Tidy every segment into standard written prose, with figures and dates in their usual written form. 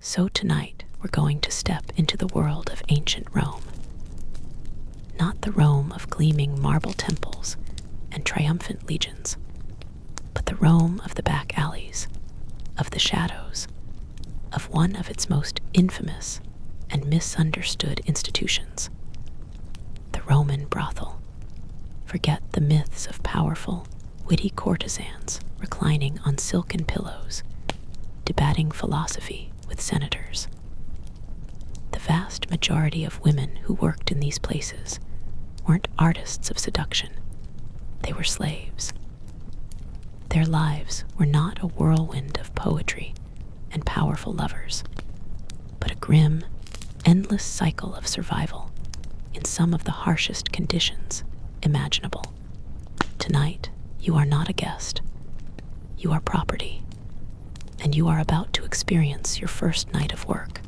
So tonight we're going to step into the world of ancient Rome. Not the Rome of gleaming marble temples and triumphant legions, but the Rome of the back alleys, of the shadows, of one of its most infamous and misunderstood institutions, the Roman brothel. Forget the myths of powerful, witty courtesans reclining on silken pillows, debating philosophy with senators. The vast majority of women who worked in these places weren't artists of seduction. They were slaves. Their lives were not a whirlwind of poetry and powerful lovers, but a grim, endless cycle of survival in some of the harshest conditions imaginable. Tonight, you are not a guest. You are property, and you are about to experience your first night of work.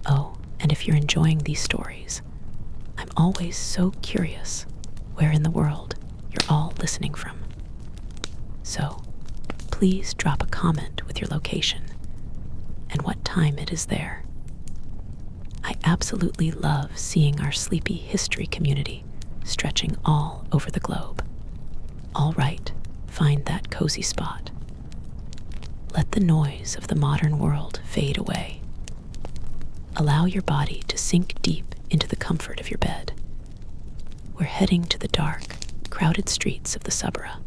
Oh, and if you're enjoying these stories, I'm always so curious where in the world you're all listening from. So, please drop a comment with your location and what time it is there. I absolutely love seeing our sleepy history community stretching all over the globe. All right, find that cozy spot. Let the noise of the modern world fade away. Allow your body to sink deep into the comfort of your bed. We're heading to the dark, crowded streets of the Suburra,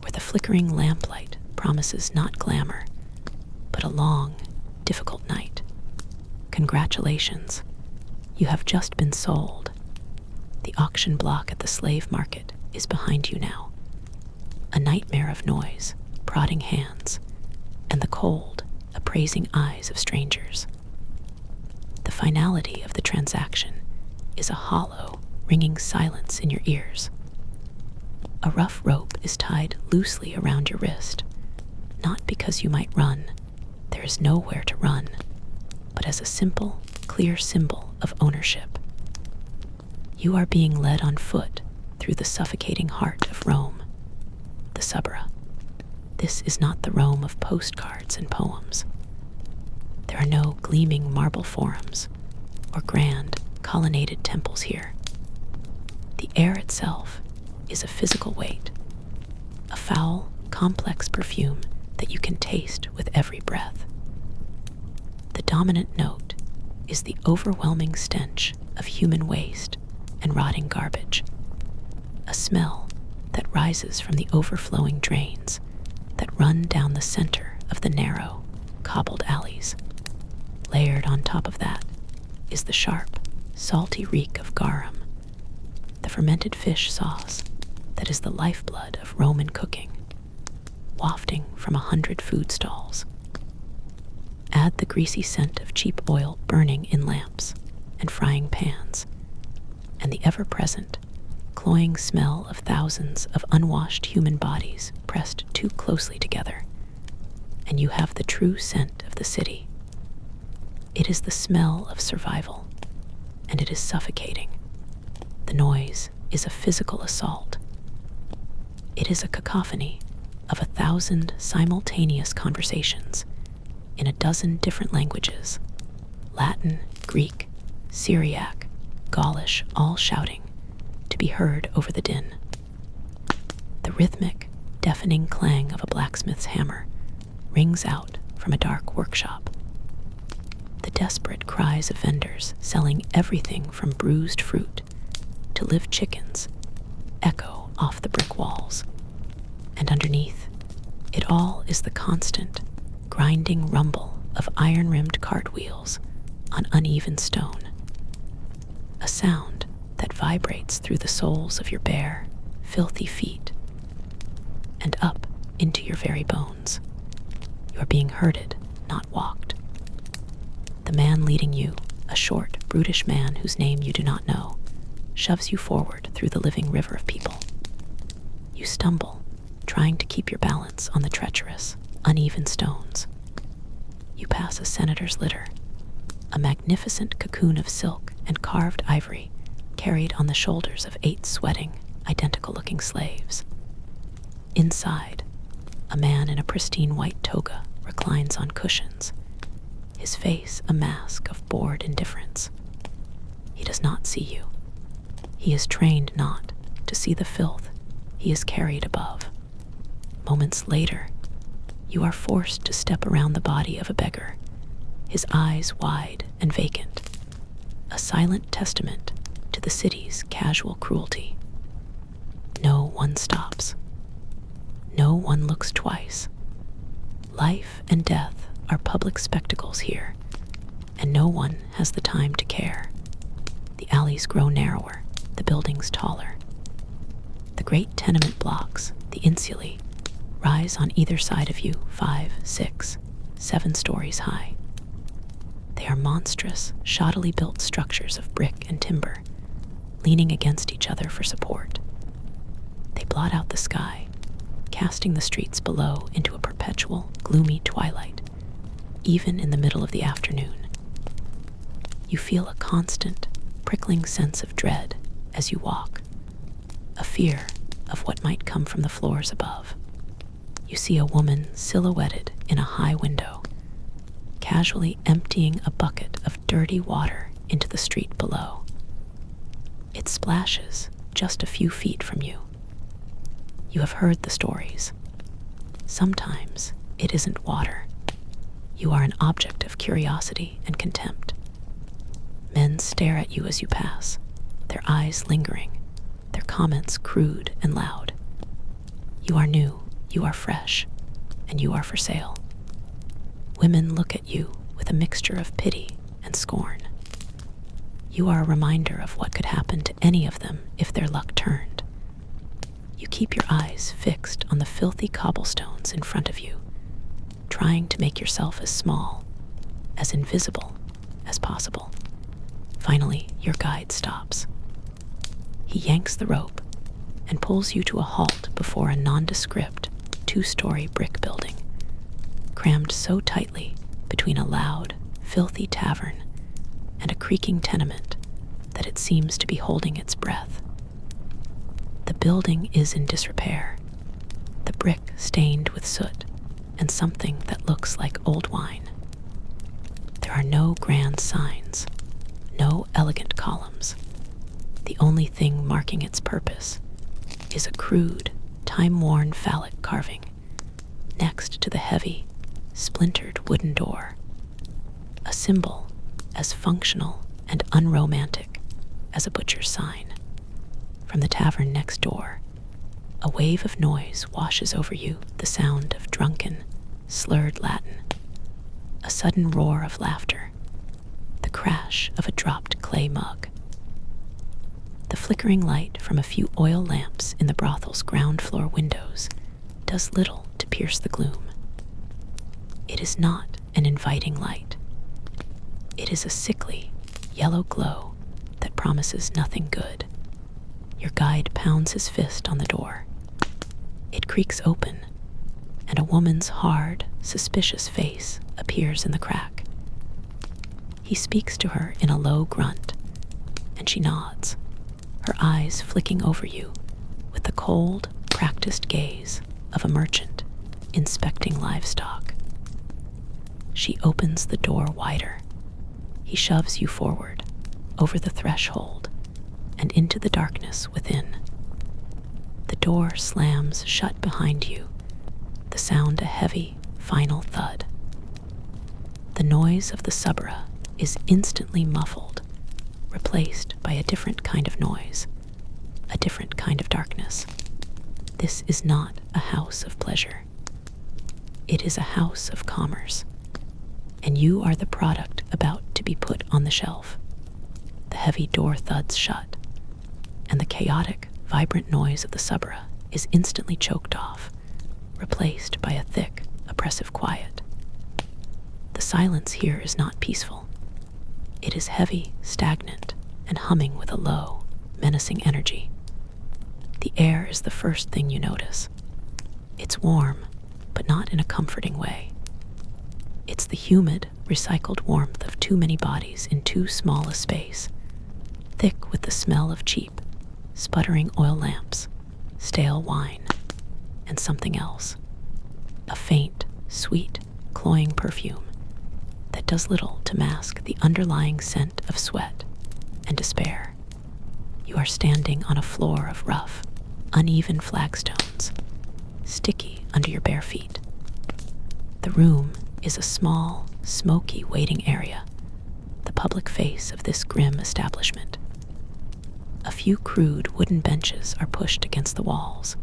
where the flickering lamplight promises not glamour, but a long, difficult night. Congratulations, you have just been sold. The auction block at the slave market is behind you now. A nightmare of noise, prodding hands, and the cold, appraising eyes of strangers. The finality of the transaction is a hollow, ringing silence in your ears. A rough rope is tied loosely around your wrist, not because you might run. There is nowhere to run, but as a simple, clear symbol of ownership. You are being led on foot through the suffocating heart of Rome, the Suburra. This is not the Rome of postcards and poems. There are no gleaming marble forums or grand, colonnaded temples here. The air itself is a physical weight, a foul, complex perfume that you can taste with every breath. The dominant note is the overwhelming stench of human waste and rotting garbage, a smell that rises from the overflowing drains that run down the center of the narrow, cobbled alleys. Layered on top of that is the sharp, salty reek of garum, the fermented fish sauce that is the lifeblood of Roman cooking, wafting from 100 food stalls. Add the greasy scent of cheap oil burning in lamps and frying pans, and the ever-present, cloying smell of thousands of unwashed human bodies pressed too closely together, and you have the true scent of the city. It is the smell of survival, and it is suffocating. The noise is a physical assault. It is a cacophony of 1,000 simultaneous conversations in a dozen different languages, Latin, Greek, Syriac, Gaulish, all shouting to be heard over the din. The rhythmic, deafening clang of a blacksmith's hammer rings out from a dark workshop. The desperate cries of vendors selling everything from bruised fruit to live chickens echo off the brick walls. And underneath it all is the constant, grinding rumble of iron-rimmed cartwheels on uneven stone. A sound that vibrates through the soles of your bare, filthy feet and up into your very bones. You are being herded, not walked. The man leading you, a short, brutish man whose name you do not know, shoves you forward through the living river of people. You stumble, trying to keep your balance on the treacherous, uneven stones. You pass a senator's litter, a magnificent cocoon of silk and carved ivory carried on the shoulders of 8 sweating, identical-looking slaves. Inside, a man in a pristine white toga reclines on cushions, his face a mask of bored indifference. He does not see you. He is trained not to see the filth he is carried above. Moments later, you are forced to step around the body of a beggar, his eyes wide and vacant, a silent testament to the city's casual cruelty. No one stops. No one looks twice. Life and death are public spectacles here, and no one has the time to care. The alleys grow narrower, the buildings taller. The great tenement blocks, the insulae, rise on either side of you 5, 6, 7 stories high. They are monstrous, shoddily built structures of brick and timber, leaning against each other for support. They blot out the sky, casting the streets below into a perpetual, gloomy twilight, even in the middle of the afternoon. You feel a constant, prickling sense of dread as you walk, a fear of what might come from the floors above. You see a woman silhouetted in a high window, casually emptying a bucket of dirty water into the street below. It splashes just a few feet from you. You have heard the stories. Sometimes it isn't water. You are an object of curiosity and contempt. Men stare at you as you pass, their eyes lingering, their comments crude and loud. You are new, you are fresh, and you are for sale. Women look at you with a mixture of pity and scorn. You are a reminder of what could happen to any of them if their luck turned. You keep your eyes fixed on the filthy cobblestones in front of you, trying to make yourself as small, as invisible as possible. Finally, your guide stops. He yanks the rope and pulls you to a halt before a nondescript 2-story brick building, crammed so tightly between a loud, filthy tavern and a creaking tenement that it seems to be holding its breath. The building is in disrepair, the brick stained with soot and something that looks like old wine. There are no grand signs, no elegant columns. The only thing marking its purpose is a crude, time-worn phallic carving next to the heavy, splintered wooden door, a symbol as functional and unromantic as a butcher's sign. From the tavern next door, a wave of noise washes over you, the sound of drunken, slurred Latin, a sudden roar of laughter, the crash of a dropped clay mug. The flickering light from a few oil lamps in the brothel's ground floor windows does little to pierce the gloom. It is not an inviting light. It is a sickly, yellow glow that promises nothing good. Your guide pounds his fist on the door. It creaks open, and a woman's hard, suspicious face appears in the crack. He speaks to her in a low grunt, and she nods, her eyes flicking over you with the cold, practiced gaze of a merchant inspecting livestock. She opens the door wider. He shoves you forward, over the threshold, and into the darkness within. The door slams shut behind you, the sound a heavy, final thud. The noise of the Suburra is instantly muffled, replaced by a different kind of noise, a different kind of darkness. This is not a house of pleasure. It is a house of commerce, and you are the product about to be put on the shelf. The heavy door thuds shut, and the chaotic, vibrant noise of the Suburra is instantly choked off, replaced by a thick, oppressive quiet. The silence here is not peaceful. It is heavy, stagnant, and humming with a low, menacing energy. The air is the first thing you notice. It's warm, but not in a comforting way. It's the humid, recycled warmth of too many bodies in too small a space, thick with the smell of cheap, sputtering oil lamps, stale wine, and something else. A faint, sweet, cloying perfume that does little to mask the underlying scent of sweat and despair. You are standing on a floor of rough, uneven flagstones, sticky under your bare feet. The room is a small, smoky waiting area, the public face of this grim establishment. A few crude wooden benches are pushed against the walls,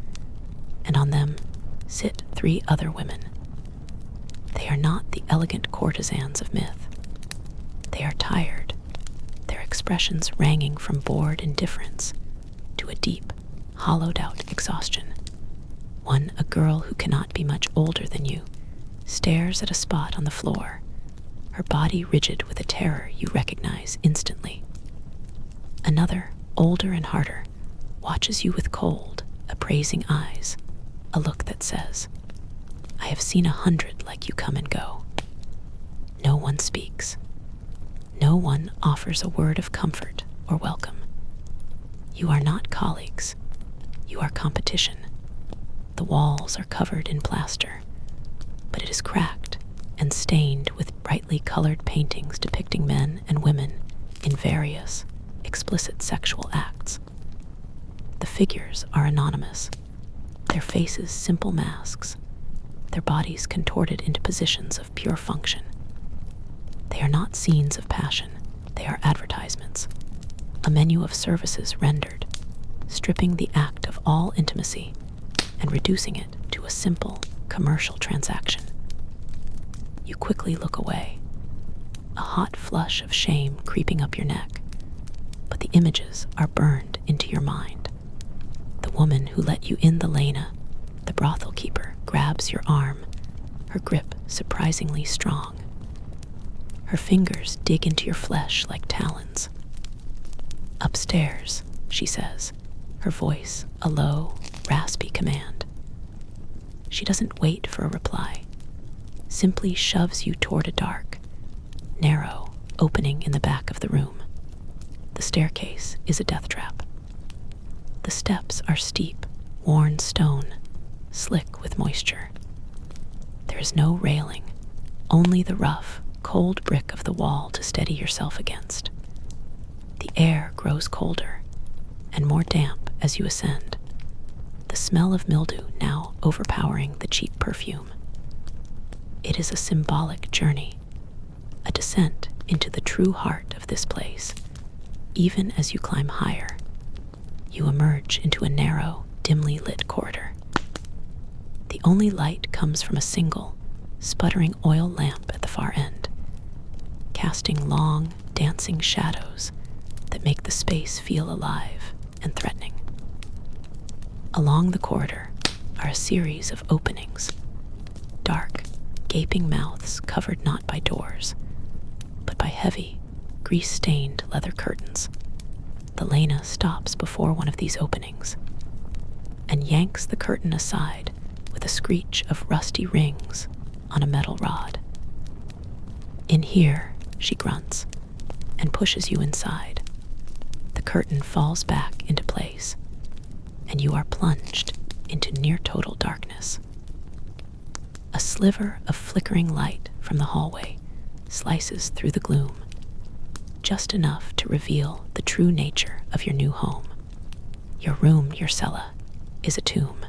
and on them sit 3 other women. They are not the elegant courtesans of myth. They are tired, their expressions ranging from bored indifference to a deep, hollowed-out exhaustion. One, a girl who cannot be much older than you, stares at a spot on the floor, her body rigid with a terror you recognize instantly. Another, older and harder, watches you with cold, appraising eyes, a look that says, "I have seen 100 like you come and go." No one speaks. No one offers a word of comfort or welcome. You are not colleagues. You are competition. The walls are covered in plaster, but it is cracked and stained with brightly colored paintings depicting men and women in various, explicit sexual acts. The figures are anonymous, their faces simple masks, their bodies contorted into positions of pure function. They are not scenes of passion, they are advertisements, a menu of services rendered, stripping the act of all intimacy and reducing it to a simple commercial transaction. You quickly look away, a hot flush of shame creeping up your neck, but the images are burned into your mind. The woman who let you in the Lena, the brothel keeper, grabs your arm, her grip surprisingly strong. Her fingers dig into your flesh like talons. "Upstairs," she says, her voice a low, raspy command. She doesn't wait for a reply, simply shoves you toward a dark, narrow opening in the back of the room. The staircase is a death trap. The steps are steep, worn stone, slick with moisture. There is no railing, only the rough, cold brick of the wall to steady yourself against. The air grows colder and more damp as you ascend, the smell of mildew now overpowering the cheap perfume. It is a symbolic journey, a descent into the true heart of this place. Even as you climb higher, you emerge into a narrow, dimly lit corridor. The only light comes from a single, sputtering oil lamp at the far end, casting long, dancing shadows that make the space feel alive and threatening. Along the corridor are a series of openings, dark, gaping mouths covered not by doors, but by heavy, grease-stained leather curtains. The Lena stops before one of these openings and yanks the curtain aside with a screech of rusty rings on a metal rod. "In here," she grunts, and pushes you inside. The curtain falls back into place, and you are plunged into near-total darkness. A sliver of flickering light from the hallway slices through the gloom, just enough to reveal the true nature of your new home. Your room, your cella, is a tomb.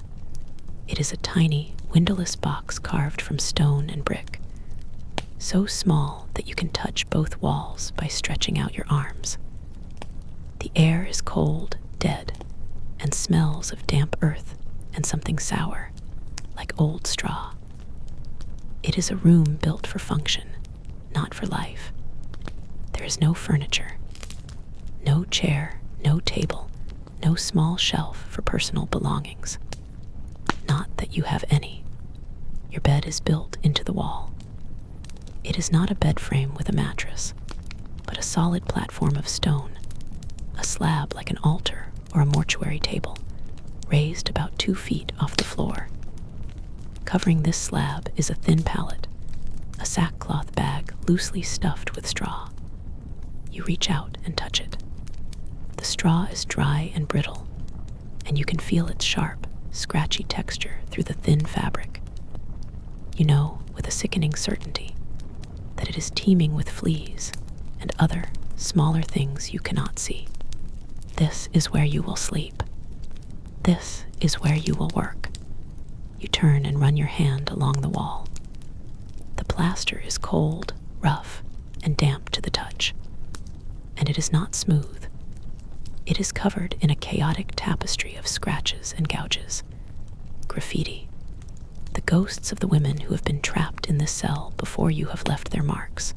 It is a tiny, windowless box carved from stone and brick, so small that you can touch both walls by stretching out your arms. The air is cold, dead, and smells of damp earth and something sour, like old straw. It is a room built for function, not for life. There is no furniture, no chair, no table, no small shelf for personal belongings. Not that you have any. Your bed is built into the wall. It is not a bed frame with a mattress, but a solid platform of stone, a slab like an altar or a mortuary table, raised about 2 feet off the floor. Covering this slab is a thin pallet, a sackcloth bag loosely stuffed with straw. You reach out and touch it. The straw is dry and brittle, and you can feel its sharp, scratchy texture through the thin fabric. You know, with a sickening certainty, that it is teeming with fleas and other smaller things you cannot see. This is where you will sleep. This is where you will work. You turn and run your hand along the wall. The plaster is cold, rough, and damp to the touch, and it is not smooth. It is covered in a chaotic tapestry of scratches and gouges. Graffiti. The ghosts of the women who have been trapped in this cell before you have left their marks.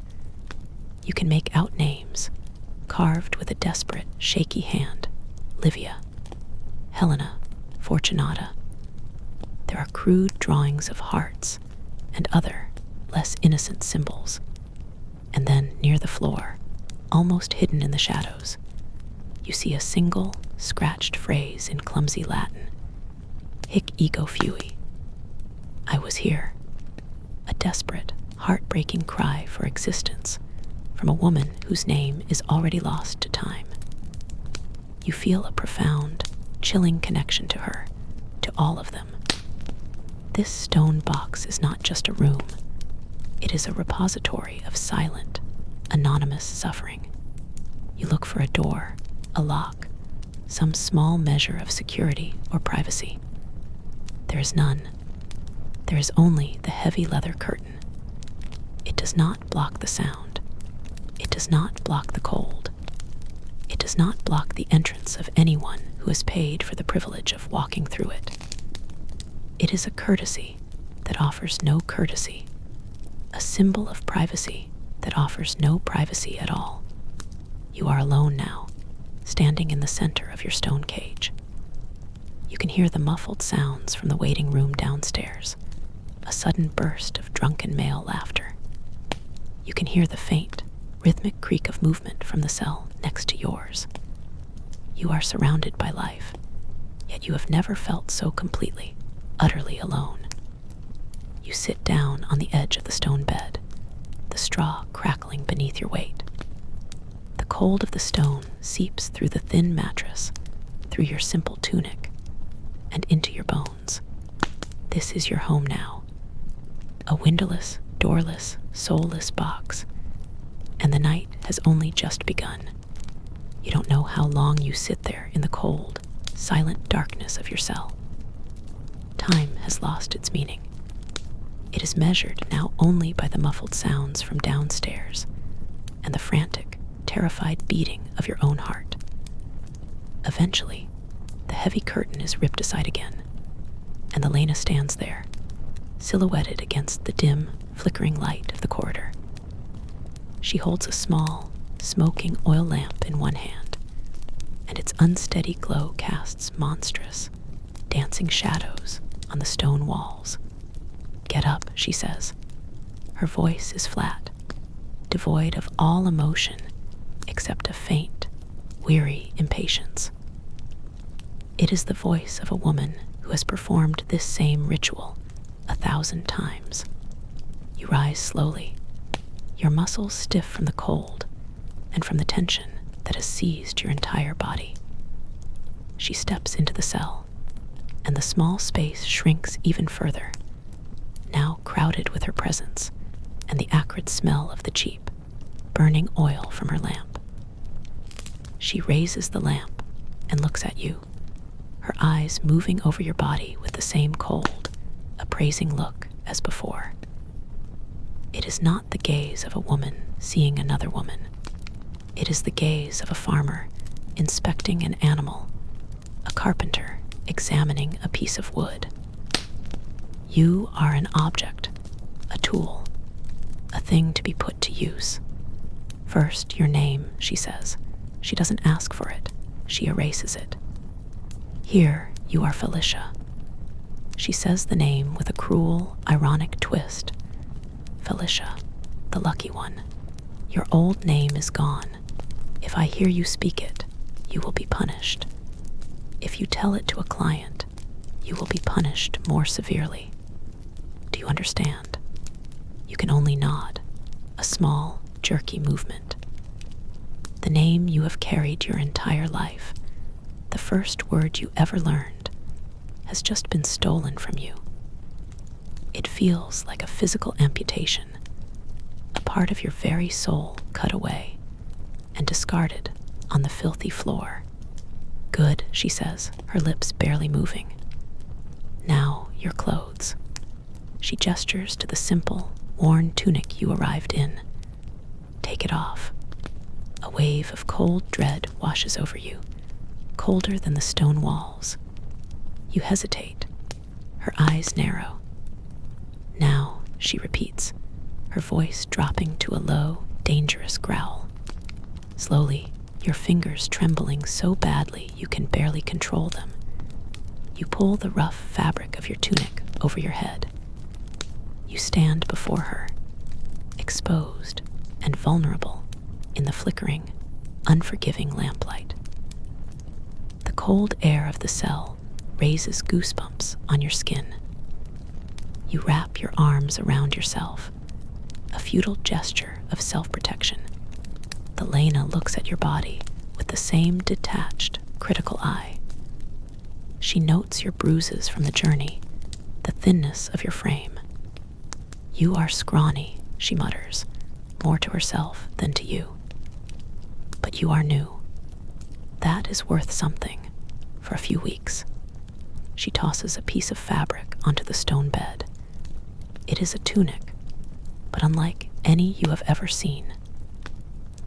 You can make out names, carved with a desperate, shaky hand. Livia, Helena, Fortunata. There are crude drawings of hearts and other, less innocent symbols. And then, near the floor, almost hidden in the shadows, you see a single, scratched phrase in clumsy Latin. Hic ego fui. I was here. A desperate, heartbreaking cry for existence from a woman whose name is already lost to time. You feel a profound, chilling connection to her, to all of them. This stone box is not just a room. It is a repository of silent, anonymous suffering. You look for a door, a lock, some small measure of security or privacy. There is none. There is only the heavy leather curtain. It does not block the sound. It does not block the cold. It does not block the entrance of anyone who has paid for the privilege of walking through it. It is a courtesy that offers no courtesy, a symbol of privacy that offers no privacy at all. You are alone now, standing in the center of your stone cage. You can hear the muffled sounds from the waiting room downstairs, a sudden burst of drunken male laughter. You can hear the faint, rhythmic creak of movement from the cell next to yours. You are surrounded by life, yet you have never felt so completely, utterly alone. You sit down on the edge of the stone bed, the straw crackling beneath your weight. The cold of the stone seeps through the thin mattress, through your simple tunic, and into your bones. This is your home now. A windowless, doorless, soulless box. And the night has only just begun. You don't know how long you sit there in the cold, silent darkness of your cell. Time has lost its meaning. It is measured now only by the muffled sounds from downstairs and the frantic, terrified beating of your own heart. Eventually, the heavy curtain is ripped aside again, and the Lena stands there, silhouetted against the dim, flickering light of the corridor. She holds a small, smoking oil lamp in one hand, and its unsteady glow casts monstrous, dancing shadows on the stone walls. Get up, she says. Her voice is flat, devoid of all emotion except a faint, weary impatience. It is the voice of a woman who has performed this same ritual 1,000 times. You rise slowly, your muscles stiff from the cold and from the tension that has seized your entire body. She steps into the cell, and the small space shrinks even further, now crowded with her presence and the acrid smell of the cheap, burning oil from her lamp. She raises the lamp and looks at you, her eyes moving over your body with the same cold, appraising look as before. It is not the gaze of a woman seeing another woman. It is the gaze of a farmer inspecting an animal, a carpenter examining a piece of wood. You are an object, a tool, a thing to be put to use. First, your name, she says. She doesn't ask for it. She erases it. Here, you are Felicia. She says the name with a cruel, ironic twist. Felicia, the lucky one. Your old name is gone. If I hear you speak it, you will be punished. If you tell it to a client, you will be punished more severely. Do you understand? You can only nod, a small, jerky movement. The name you have carried your entire life, the first word you ever learned, has just been stolen from you. It feels like a physical amputation, a part part of your very soul cut away and discarded on the filthy floor. Good, she says, her lips barely moving. Now your clothes. She gestures to the simple, worn tunic you arrived in. Take it off. A wave of cold dread washes over you, colder than the stone walls. You hesitate. Her eyes narrow. Now, she repeats, her voice dropping to a low, dangerous growl. Slowly, your fingers trembling so badly you can barely control them. You pull the rough fabric of your tunic over your head. You stand before her, exposed and vulnerable in the flickering, unforgiving lamplight. The cold air of the cell raises goosebumps on your skin. You wrap your arms around yourself, a futile gesture of self-protection. The Lena looks at your body with the same detached, critical eye. She notes your bruises from the journey, the thinness of your frame. You are scrawny, she mutters, more to herself than to you. But you are new. That is worth something for a few weeks. She tosses a piece of fabric onto the stone bed. It is a tunic, but unlike any you have ever seen.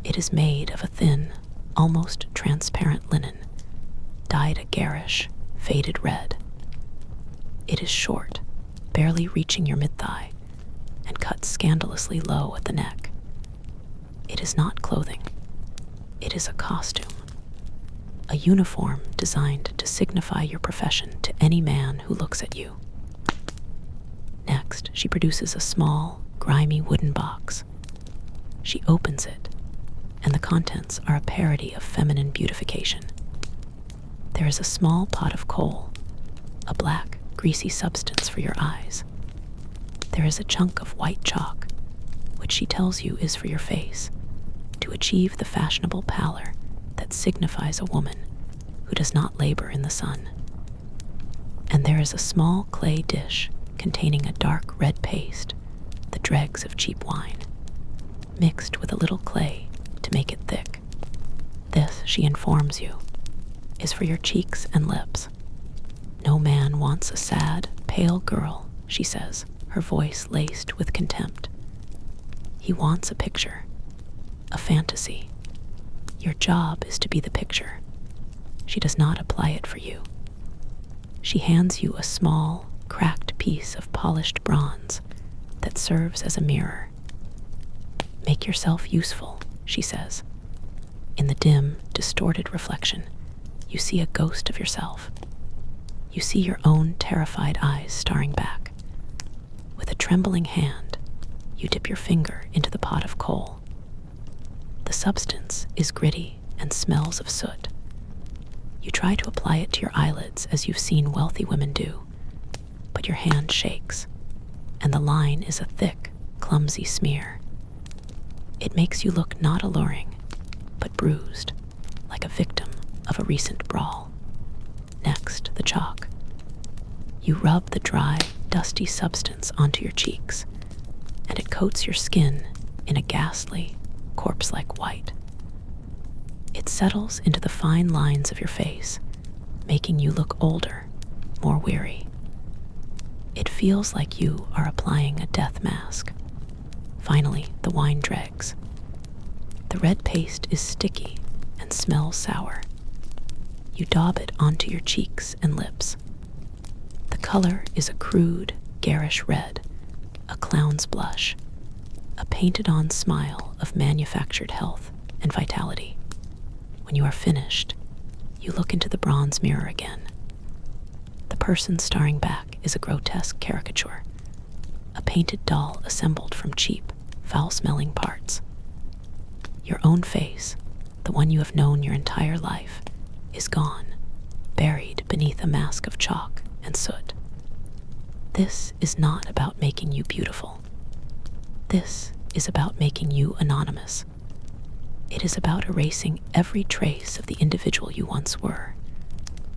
It is made of a thin, almost transparent linen, dyed a garish, faded red. It is short, barely reaching your mid-thigh, and cut scandalously low at the neck. It is not clothing. It is a costume. A uniform designed to signify your profession to any man who looks at you. Next, she produces a small, grimy wooden box. She opens it, and the contents are a parody of feminine beautification. There is a small pot of coal, a black, greasy substance for your eyes. There is a chunk of white chalk, which she tells you is for your face, to achieve the fashionable pallor that signifies a woman who does not labor in the sun. And there is a small clay dish containing a dark red paste, the dregs of cheap wine, mixed with a little clay to make it thick. This, she informs you, is for your cheeks and lips. No man wants a sad, pale girl, she says, her voice laced with contempt. He wants a picture, a fantasy. Your job is to be the picture. She does not apply it for you. She hands you a small, cracked piece of polished bronze that serves as a mirror. Make yourself useful, she says. In the dim, distorted reflection, you see a ghost of yourself. You see your own terrified eyes staring back. With a trembling hand, you dip your finger into the pot of coal. The substance is gritty and smells of soot. You try to apply it to your eyelids as you've seen wealthy women do, but your hand shakes, and the line is a thick, clumsy smear. It makes you look not alluring, but bruised, like a victim of a recent brawl. Next, the chalk. You rub the dry, dusty substance onto your cheeks, and it coats your skin in a ghastly, corpse-like white. It settles into the fine lines of your face, making you look older, more weary. It feels like you are applying a death mask. Finally, the wine dregs. The red paste is sticky and smells sour. You daub it onto your cheeks and lips. The color is a crude, garish red, a clown's blush, a painted-on smile of manufactured health and vitality. When you are finished, you look into the bronze mirror again. The person staring back is a grotesque caricature, a painted doll assembled from cheap, foul-smelling parts. Your own face, the one you have known your entire life, is gone, buried beneath a mask of chalk and soot. This is not about making you beautiful. This is about making you anonymous. It is about erasing every trace of the individual you once were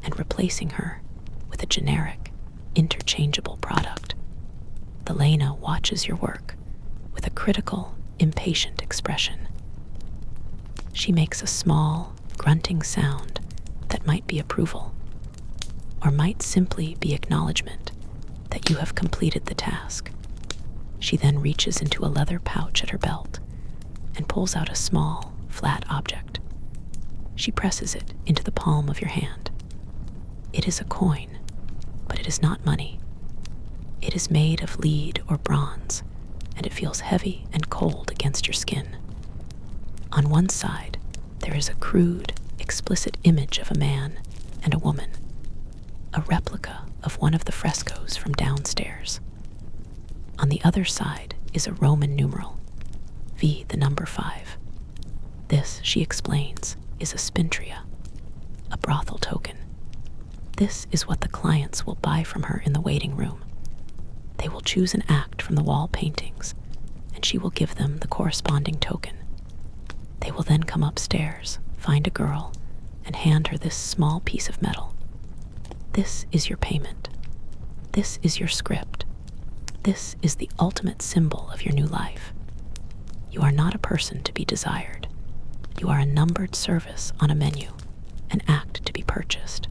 and replacing her with a generic, interchangeable product. The Lena watches your work with a critical, impatient expression. She makes a small, grunting sound that might be approval, or might simply be acknowledgement that you have completed the task. She then reaches into a leather pouch at her belt and pulls out a small, flat object. She presses it into the palm of your hand. It is a coin, but it is not money. It is made of lead or bronze, and it feels heavy and cold against your skin. On one side, there is a crude, explicit image of a man and a woman, a replica of one of the frescoes from downstairs. On the other side is a Roman numeral, V the number 5. This, she explains, is a spintria, a brothel token. This is what the clients will buy from her in the waiting room. They will choose an act from the wall paintings, and she will give them the corresponding token. They will then come upstairs, find a girl, and hand her this small piece of metal. This is your payment. This is your script. This is the ultimate symbol of your new life. You are not a person to be desired. You are a numbered service on a menu, an act to be purchased,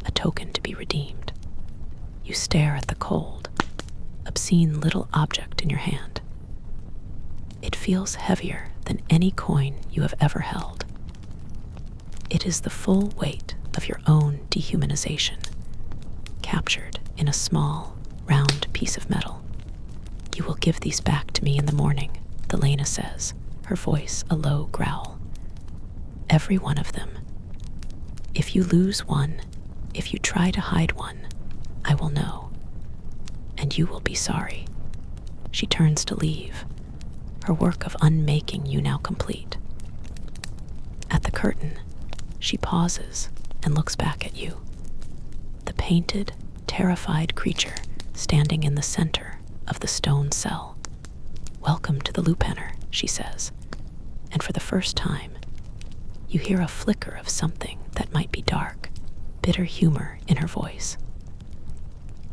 a token to be redeemed. You stare at the cold, obscene little object in your hand. It feels heavier than any coin you have ever held. It is the full weight of your own dehumanization, captured in a small, round piece of metal. You will give these back to me in the morning, Delena says, her voice a low growl. Every one of them. If you lose one, if you try to hide one, I will know. And you will be sorry. She turns to leave, her work of unmaking you now complete. At the curtain, she pauses and looks back at you. The painted, terrified creature standing in the center of the stone cell. Welcome to the Lupener, she says, and for the first time, you hear a flicker of something that might be dark, bitter humor in her voice.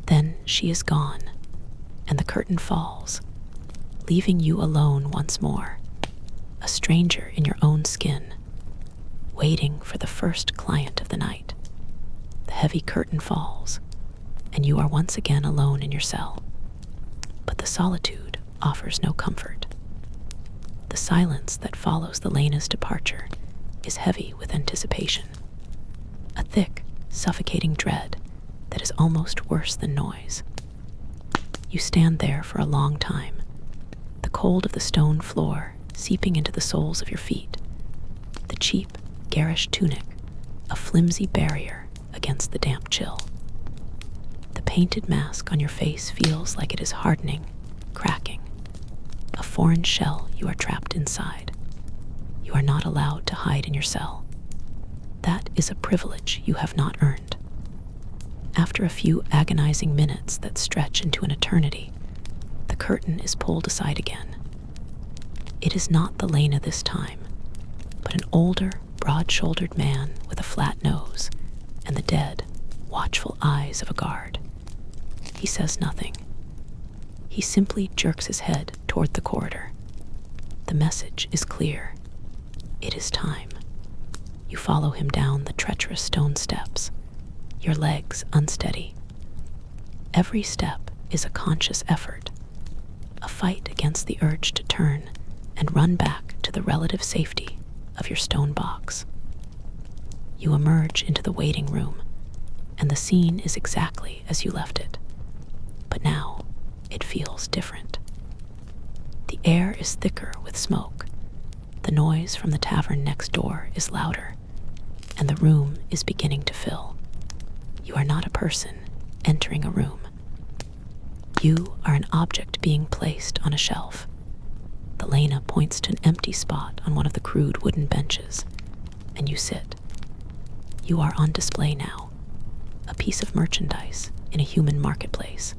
Then she is gone, and the curtain falls, leaving you alone once more, a stranger in your own skin, waiting for the first client of the night. The heavy curtain falls, and you are once again alone in your cell. But the solitude offers no comfort. The silence that follows Lena's departure is heavy with anticipation, a thick, suffocating dread that is almost worse than noise. You stand there for a long time, the cold of the stone floor seeping into the soles of your feet, the cheap, garish tunic a flimsy barrier against the damp chill. The painted mask on your face feels like it is hardening, cracking, a foreign shell you are trapped inside. You are not allowed to hide in your cell. That is a privilege you have not earned. After a few agonizing minutes that stretch into an eternity, the curtain is pulled aside again. It is not the Lena this time, but an older, broad-shouldered man with a flat nose and the dead, watchful eyes of a guard. He says nothing. He simply jerks his head toward the corridor. The message is clear. It is time. You follow him down the treacherous stone steps, your legs unsteady. Every step is a conscious effort, a fight against the urge to turn and run back to the relative safety of your stone box. You emerge into the waiting room, and the scene is exactly as you left it. But now, it feels different. The air is thicker with smoke. The noise from the tavern next door is louder, and the room is beginning to fill. You are not a person entering a room. You are an object being placed on a shelf. The Lena points to an empty spot on one of the crude wooden benches, and you sit. You are on display now, a piece of merchandise in a human marketplace.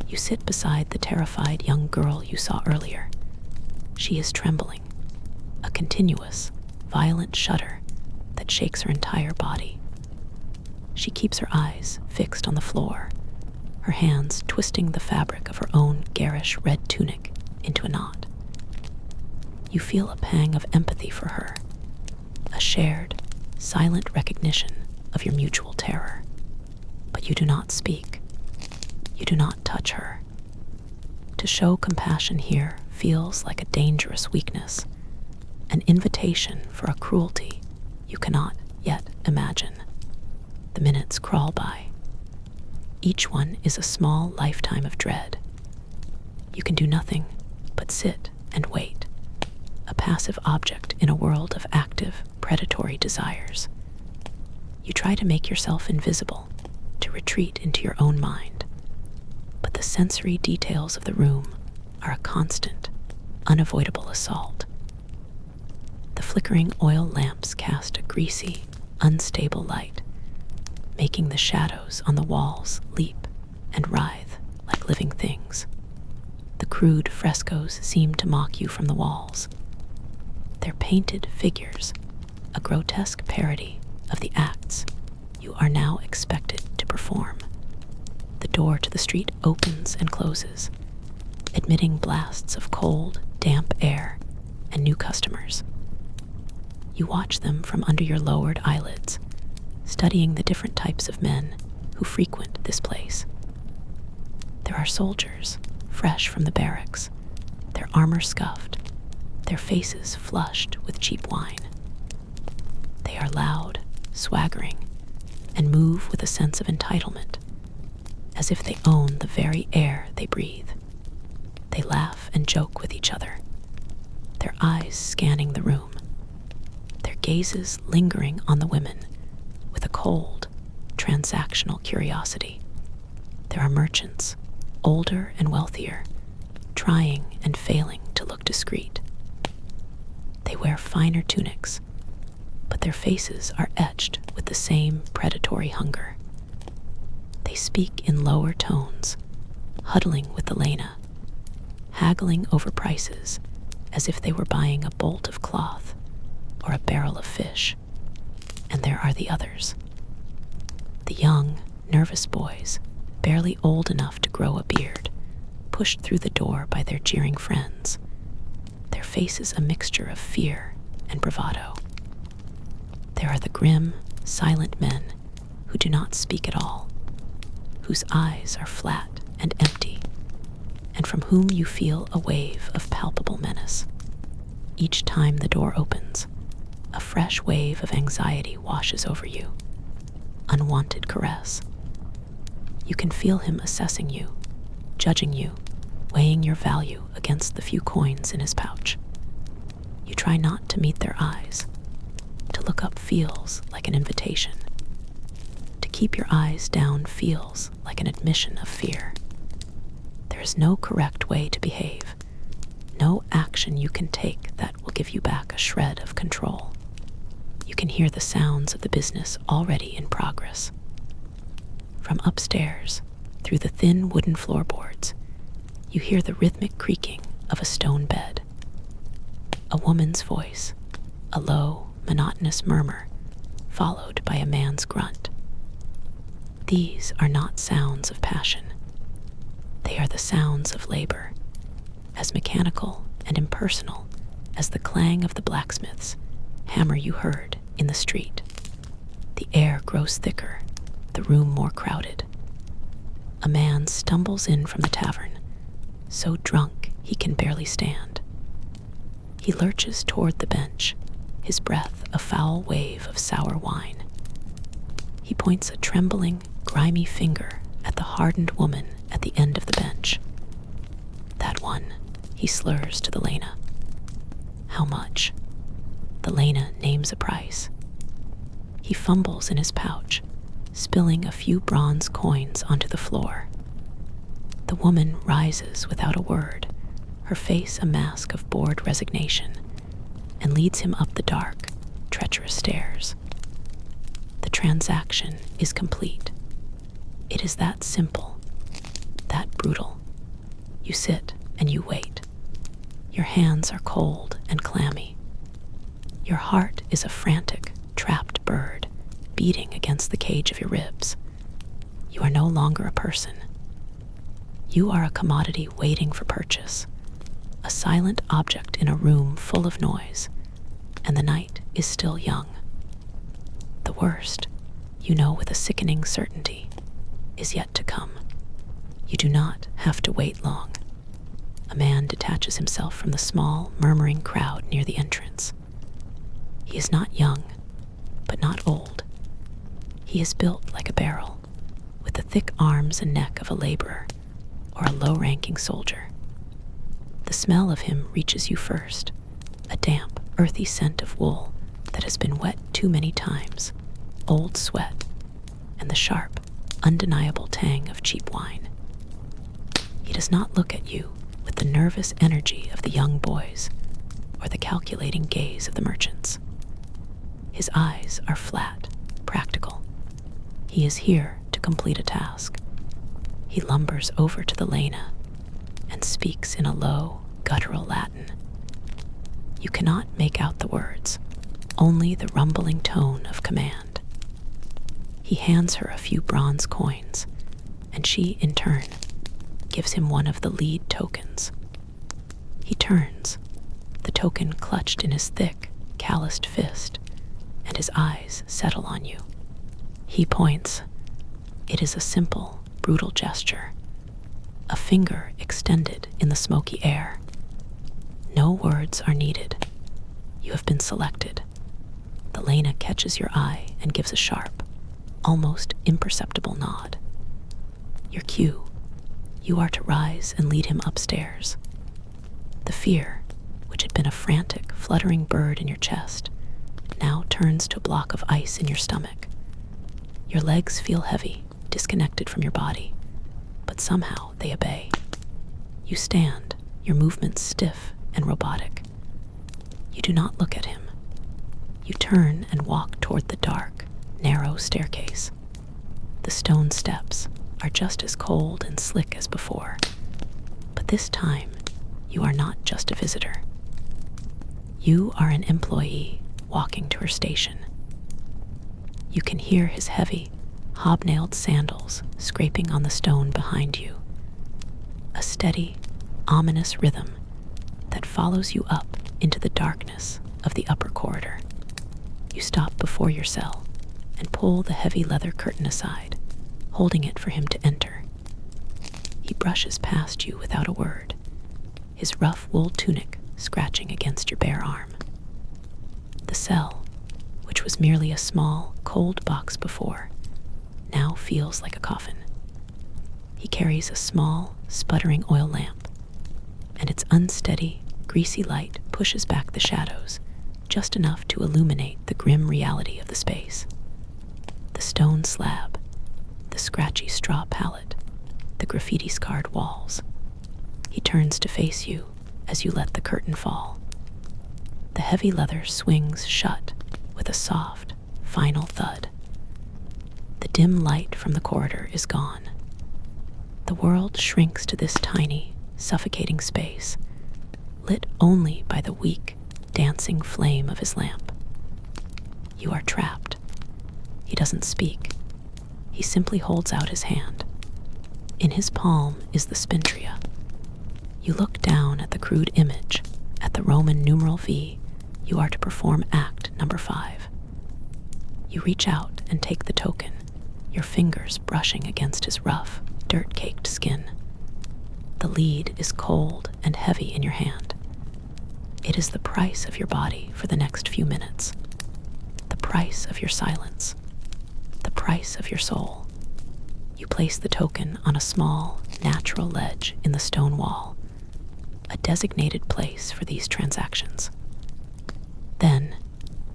You sit beside the terrified young girl you saw earlier. She is trembling, a continuous, violent shudder that shakes her entire body. She keeps her eyes fixed on the floor, her hands twisting the fabric of her own garish red tunic into a knot. You feel a pang of empathy for her, a shared, silent recognition of your mutual terror. But you do not speak. You do not touch her. To show compassion here feels like a dangerous weakness, an invitation for a cruelty you cannot yet imagine. The minutes crawl by. Each one is a small lifetime of dread. You can do nothing but sit and wait, a passive object in a world of active, predatory desires. You try to make yourself invisible, to retreat into your own mind. But the sensory details of the room are a constant, unavoidable assault. The flickering oil lamps cast a greasy, unstable light, making the shadows on the walls leap and writhe like living things. The crude frescoes seem to mock you from the walls. Their painted figures, a grotesque parody of the acts you are now expected to perform. The door to the street opens and closes, admitting blasts of cold, damp air and new customers. You watch them from under your lowered eyelids, studying the different types of men who frequent this place. There are soldiers, fresh from the barracks, their armor scuffed, their faces flushed with cheap wine. They are loud, swaggering, and move with a sense of entitlement, as if they own the very air they breathe. They laugh and joke with each other, their eyes scanning the room, their gazes lingering on the women with a cold, transactional curiosity. There are merchants, older and wealthier, trying and failing to look discreet. They wear finer tunics, but their faces are etched with the same predatory hunger. They speak in lower tones, huddling with Elena, haggling over prices as if they were buying a bolt of cloth or a barrel of fish. And there are the others. The young, nervous boys, barely old enough to grow a beard, pushed through the door by their jeering friends, their faces a mixture of fear and bravado. There are the grim, silent men who do not speak at all, whose eyes are flat and empty, and from whom you feel a wave of palpable menace. Each time the door opens, a fresh wave of anxiety washes over you, unwanted caress. You can feel him assessing you, judging you, weighing your value against the few coins in his pouch. You try not to meet their eyes. To look up feels like an invitation. To keep your eyes down feels like an admission of fear. There is no correct way to behave, no action you can take that will give you back a shred of control. You can hear the sounds of the business already in progress. From upstairs, through the thin wooden floorboards, you hear the rhythmic creaking of a stone bed. A woman's voice, a low, monotonous murmur, followed by a man's grunt. These are not sounds of passion. They are the sounds of labor, as mechanical and impersonal as the clang of the blacksmith's hammer you heard in the street. The air grows thicker, the room more crowded. A man stumbles in from the tavern, so drunk he can barely stand. He lurches toward the bench, his breath a foul wave of sour wine. He points a trembling, grimy finger at the hardened woman at the end of the bench. That one, he slurs to the Lena. How much? The Lena names a price. He fumbles in his pouch, spilling a few bronze coins onto the floor. The woman rises without a word, her face a mask of bored resignation, and leads him up the dark, treacherous stairs. The transaction is complete. It is that simple, that brutal. You sit and you wait. Your hands are cold and clammy. Your heart is a frantic, trapped bird beating against the cage of your ribs. You are no longer a person. You are a commodity waiting for purchase, a silent object in a room full of noise, and the night is still young. The worst, you know with a sickening certainty, is yet to come. You do not have to wait long. A man detaches himself from the small, murmuring crowd near the entrance. He is not young, but not old. He is built like a barrel, with the thick arms and neck of a laborer or a low-ranking soldier. The smell of him reaches you first, a damp, earthy scent of wool that has been wet too many times, old sweat, and the sharp, undeniable tang of cheap wine. He does not look at you with the nervous energy of the young boys or the calculating gaze of the merchants. His eyes are flat, practical. He is here to complete a task. He lumbers over to the Lena and speaks in a low, guttural Latin. You cannot make out the words, only the rumbling tone of command. He hands her a few bronze coins, and she, in turn, gives him one of the lead tokens. He turns, the token clutched in his thick, calloused fist, and his eyes settle on you. He points. It is a simple, brutal gesture, a finger extended in the smoky air. No words are needed. You have been selected. The Lena catches your eye and gives a sharp, almost imperceptible nod. Your cue. You are to rise and lead him upstairs. The fear, which had been a frantic, fluttering bird in your chest, now turns to a block of ice in your stomach. Your legs feel heavy, disconnected from your body, but somehow they obey. You stand, your movements stiff and robotic. You do not look at him. You turn and walk toward the dark, narrow staircase. The stone steps are just as cold and slick as before, but this time you are not just a visitor. You are an employee walking to her station. You can hear his heavy, hobnailed sandals scraping on the stone behind you, a steady, ominous rhythm that follows you up into the darkness of the upper corridor. You stop before your cell and pull the heavy leather curtain aside, holding it for him to enter. He brushes past you without a word, his rough wool tunic scratching against your bare arm. The cell, which was merely a small, cold box before, now feels like a coffin. He carries a small, sputtering oil lamp, and its unsteady, greasy light pushes back the shadows just enough to illuminate the grim reality of the space. The stone slab, the scratchy straw pallet, the graffiti-scarred walls. He turns to face you as you let the curtain fall. The heavy leather swings shut with a soft, final thud. The dim light from the corridor is gone. The world shrinks to this tiny, suffocating space, lit only by the weak, dancing flame of his lamp. You are trapped. He doesn't speak. He simply holds out his hand. In his palm is the spintria. You look down at the crude image, at the Roman numeral V. You are to perform act number 5. You reach out and take the token, your fingers brushing against his rough, dirt-caked skin. The lead is cold and heavy in your hand. It is the price of your body for the next few minutes, the price of your silence, the price of your soul. You place the token on a small, natural ledge in the stone wall, a designated place for these transactions. Then,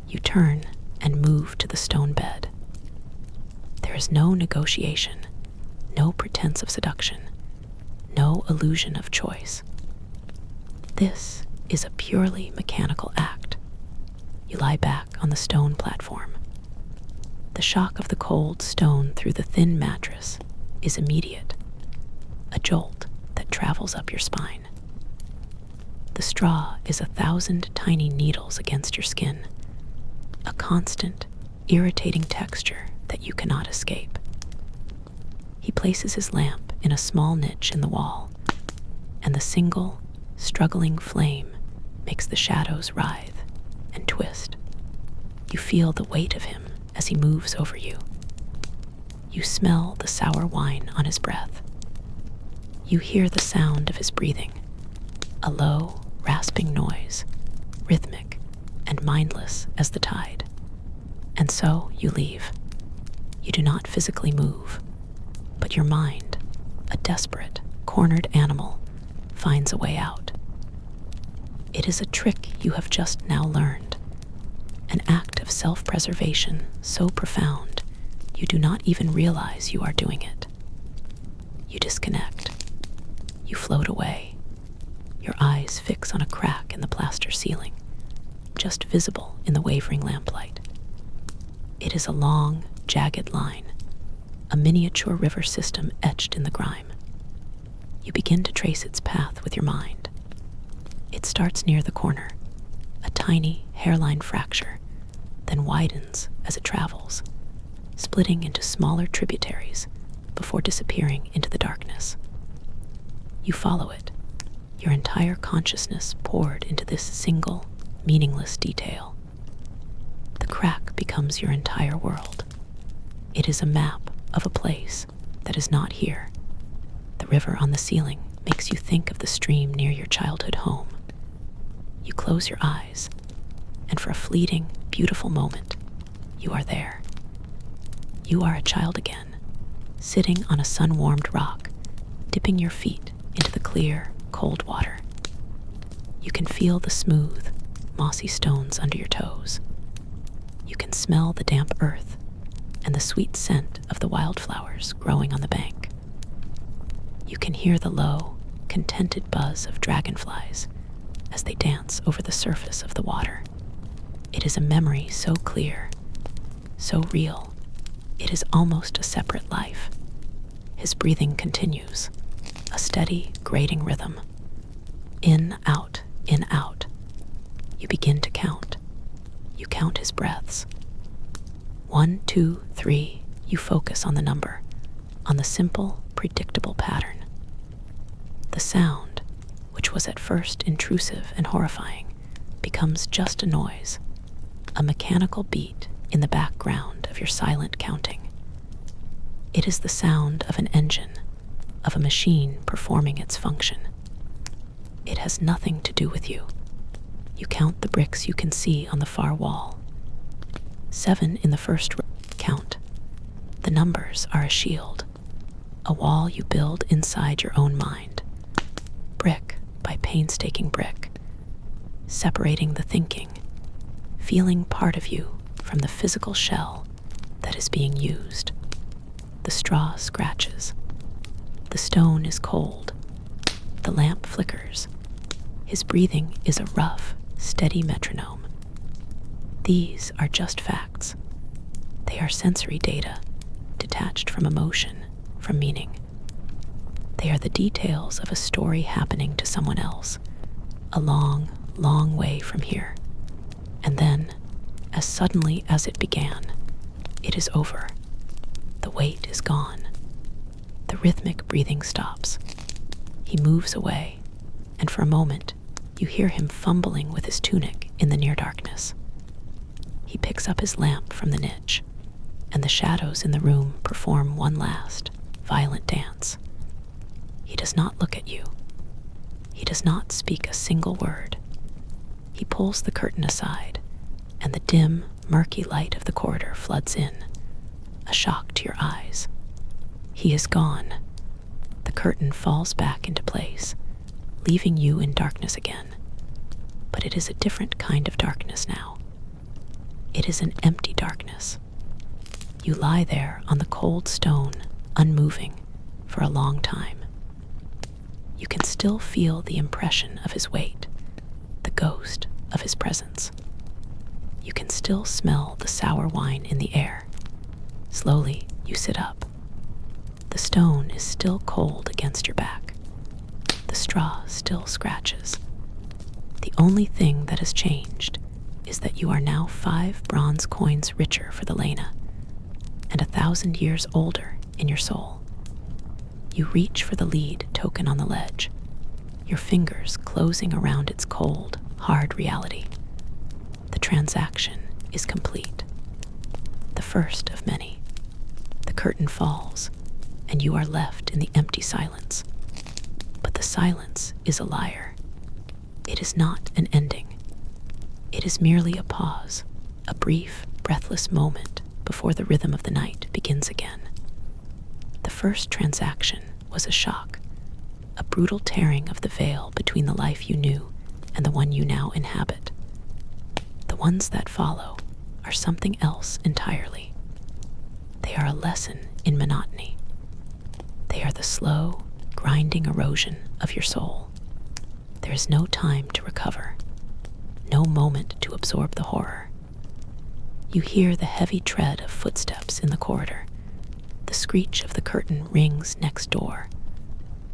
you turn and move to the stone bed. There is no negotiation, no pretense of seduction, no illusion of choice. This is a purely mechanical act. You lie back on the stone platform. The shock of the cold stone through the thin mattress is immediate, a jolt that travels up your spine. The straw is 1,000 tiny needles against your skin, a constant, irritating texture that you cannot escape. He places his lamp in a small niche in the wall, and the single, struggling flame makes the shadows writhe and twist. You feel the weight of him as he moves over you. You smell the sour wine on his breath. You hear the sound of his breathing, a low, rasping noise, rhythmic and mindless as the tide. And so you leave. You do not physically move, but your mind, a desperate, cornered animal, finds a way out. It is a trick you have just now learned, an act of self-preservation so profound you do not even realize you are doing it. You disconnect. You float away, your eyes fix on a crack in the plaster ceiling, just visible in the wavering lamplight. It is a long, jagged line, a miniature river system etched in the grime. You begin to trace its path with your mind. It starts near the corner, a tiny hairline fracture, then widens as it travels, splitting into smaller tributaries before disappearing into the darkness. You follow it, your entire consciousness poured into this single, meaningless detail. The crack becomes your entire world. It is a map of a place that is not here. The river on the ceiling makes you think of the stream near your childhood home. You close your eyes, and for a fleeting, beautiful moment, you are there. You are a child again, sitting on a sun-warmed rock, dipping your feet into the clear, cold water. You can feel the smooth, mossy stones under your toes. You can smell the damp earth and the sweet scent of the wildflowers growing on the bank. You can hear the low, contented buzz of dragonflies as they dance over the surface of the water. It is a memory so clear, so real, it is almost a separate life. His breathing continues, a steady, grating rhythm. In, out, in, out. You begin to count. You count his breaths. 1, 2, 3, you focus on the number, on the simple, predictable pattern. The sound, which was at first intrusive and horrifying, becomes just a noise, a mechanical beat in the background of your silent counting. It is the sound of an engine, of a machine performing its function. It has nothing to do with you. You count the bricks you can see on the far wall. 7 in the first row. Count. The numbers are a shield, a wall you build inside your own mind, brick by painstaking brick, separating the thinking, feeling part of you from the physical shell that is being used. The straw scratches. The stone is cold. The lamp flickers. His breathing is a rough, steady metronome. These are just facts. They are sensory data, detached from emotion, from meaning. They are the details of a story happening to someone else, a long, long way from here. And then, as suddenly as it began, it is over. The weight is gone. The rhythmic breathing stops. He moves away, and for a moment, you hear him fumbling with his tunic in the near darkness. He picks up his lamp from the niche, and the shadows in the room perform one last, violent dance. He does not look at you. He does not speak a single word. He pulls the curtain aside, and the dim, murky light of the corridor floods in, a shock to your eyes. He is gone. The curtain falls back into place, leaving you in darkness again. But it is a different kind of darkness now. It is an empty darkness. You lie there on the cold stone, unmoving, for a long time. You can still feel the impression of his weight, the ghost of his presence. You can still smell the sour wine in the air. Slowly, you sit up. The stone is still cold against your back. The straw still scratches. The only thing that has changed is that you are now 5 bronze coins richer for the Lena, and 1,000 years older in your soul. You reach for the lead token on the ledge. your fingers closing around its cold, hard reality. The transaction is complete. The first of many. The curtain falls, and you are left in the empty silence. But the silence is a liar. It is not an ending. It is merely a pause, a brief, breathless moment before the rhythm of the night begins again. The first transaction was a shock, a brutal tearing of the veil between the life you knew and the one you now inhabit. The ones that follow are something else entirely. They are a lesson in monotony. They are the slow, grinding erosion of your soul. There is no time to recover, no moment to absorb the horror. You hear the heavy tread of footsteps in the corridor. The screech of the curtain rings next door.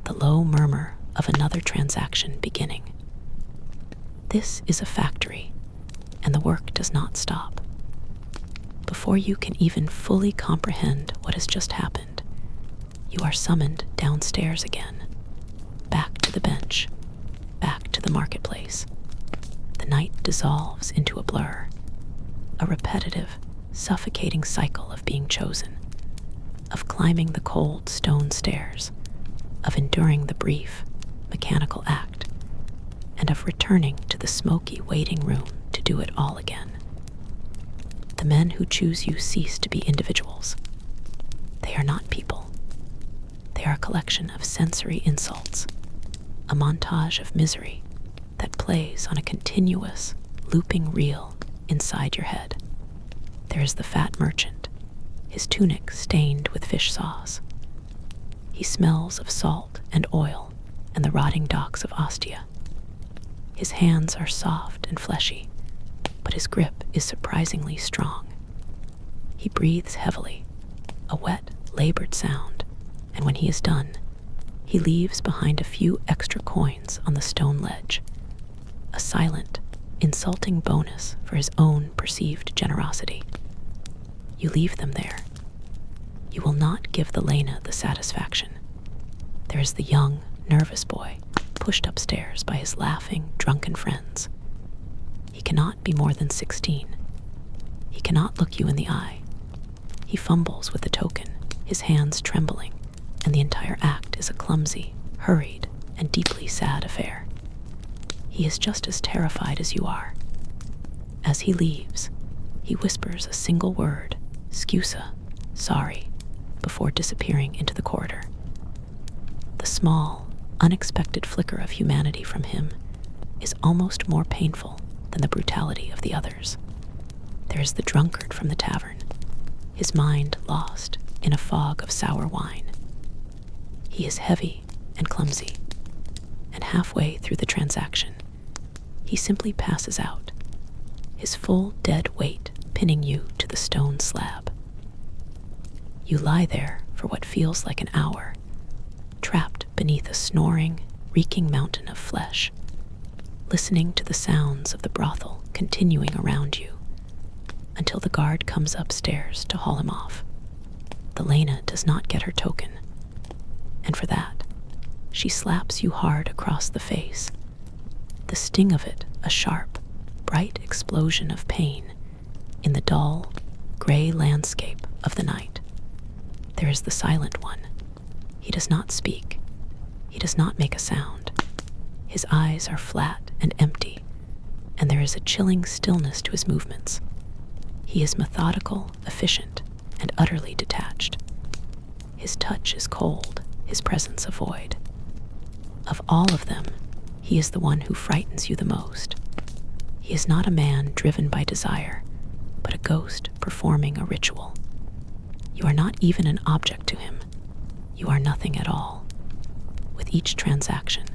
The low murmur of another transaction beginning. This is a factory, and the work does not stop. Before you can even fully comprehend what has just happened, you are summoned downstairs again, back to the bench, back to the marketplace. The night dissolves into a blur, a repetitive, suffocating cycle of being chosen, of climbing the cold stone stairs, of enduring the brief, mechanical act, and of returning to the smoky waiting room to do it all again. The men who choose you cease to be individuals. They are not people. They are a collection of sensory insults, a montage of misery that plays on a continuous, looping reel inside your head. There is the fat merchant, his tunic stained with fish sauce. He smells of salt and oil and the rotting docks of Ostia. His hands are soft and fleshy, but his grip is surprisingly strong. He breathes heavily, a wet, labored sound, and when he is done, he leaves behind a few extra coins on the stone ledge, a silent, insulting bonus for his own perceived generosity. You leave them there. You will not give the Lena the satisfaction. There is the young, nervous boy, pushed upstairs by his laughing, drunken friends. He cannot be more than 16. He cannot look you in the eye. He fumbles with the token, his hands trembling, and the entire act is a clumsy, hurried, and deeply sad affair. He is just as terrified as you are. As he leaves, he whispers a single word, "Scusa," sorry, before disappearing into the corridor. The small, unexpected flicker of humanity from him is almost more painful than the brutality of the others. There is the drunkard from the tavern, his mind lost in a fog of sour wine. He is heavy and clumsy, and halfway through the transaction, he simply passes out, his full dead weight pinning you to the stone slab. You lie there for what feels like an hour, trapped beneath a snoring, reeking mountain of flesh, listening to the sounds of the brothel continuing around you, until the guard comes upstairs to haul him off. The Lena does not get her token, and for that, she slaps you hard across the face, the sting of it a sharp, bright explosion of pain in the dull, gray landscape of the night. There is the silent one. He does not speak. He does not make a sound. His eyes are flat and empty, and there is a chilling stillness to his movements. He is methodical, efficient, and utterly detached. His touch is cold, his presence a void. Of all of them, he is the one who frightens you the most. He is not a man driven by desire, but a ghost performing a ritual. You are not even an object to him. You are nothing at all. With each transaction,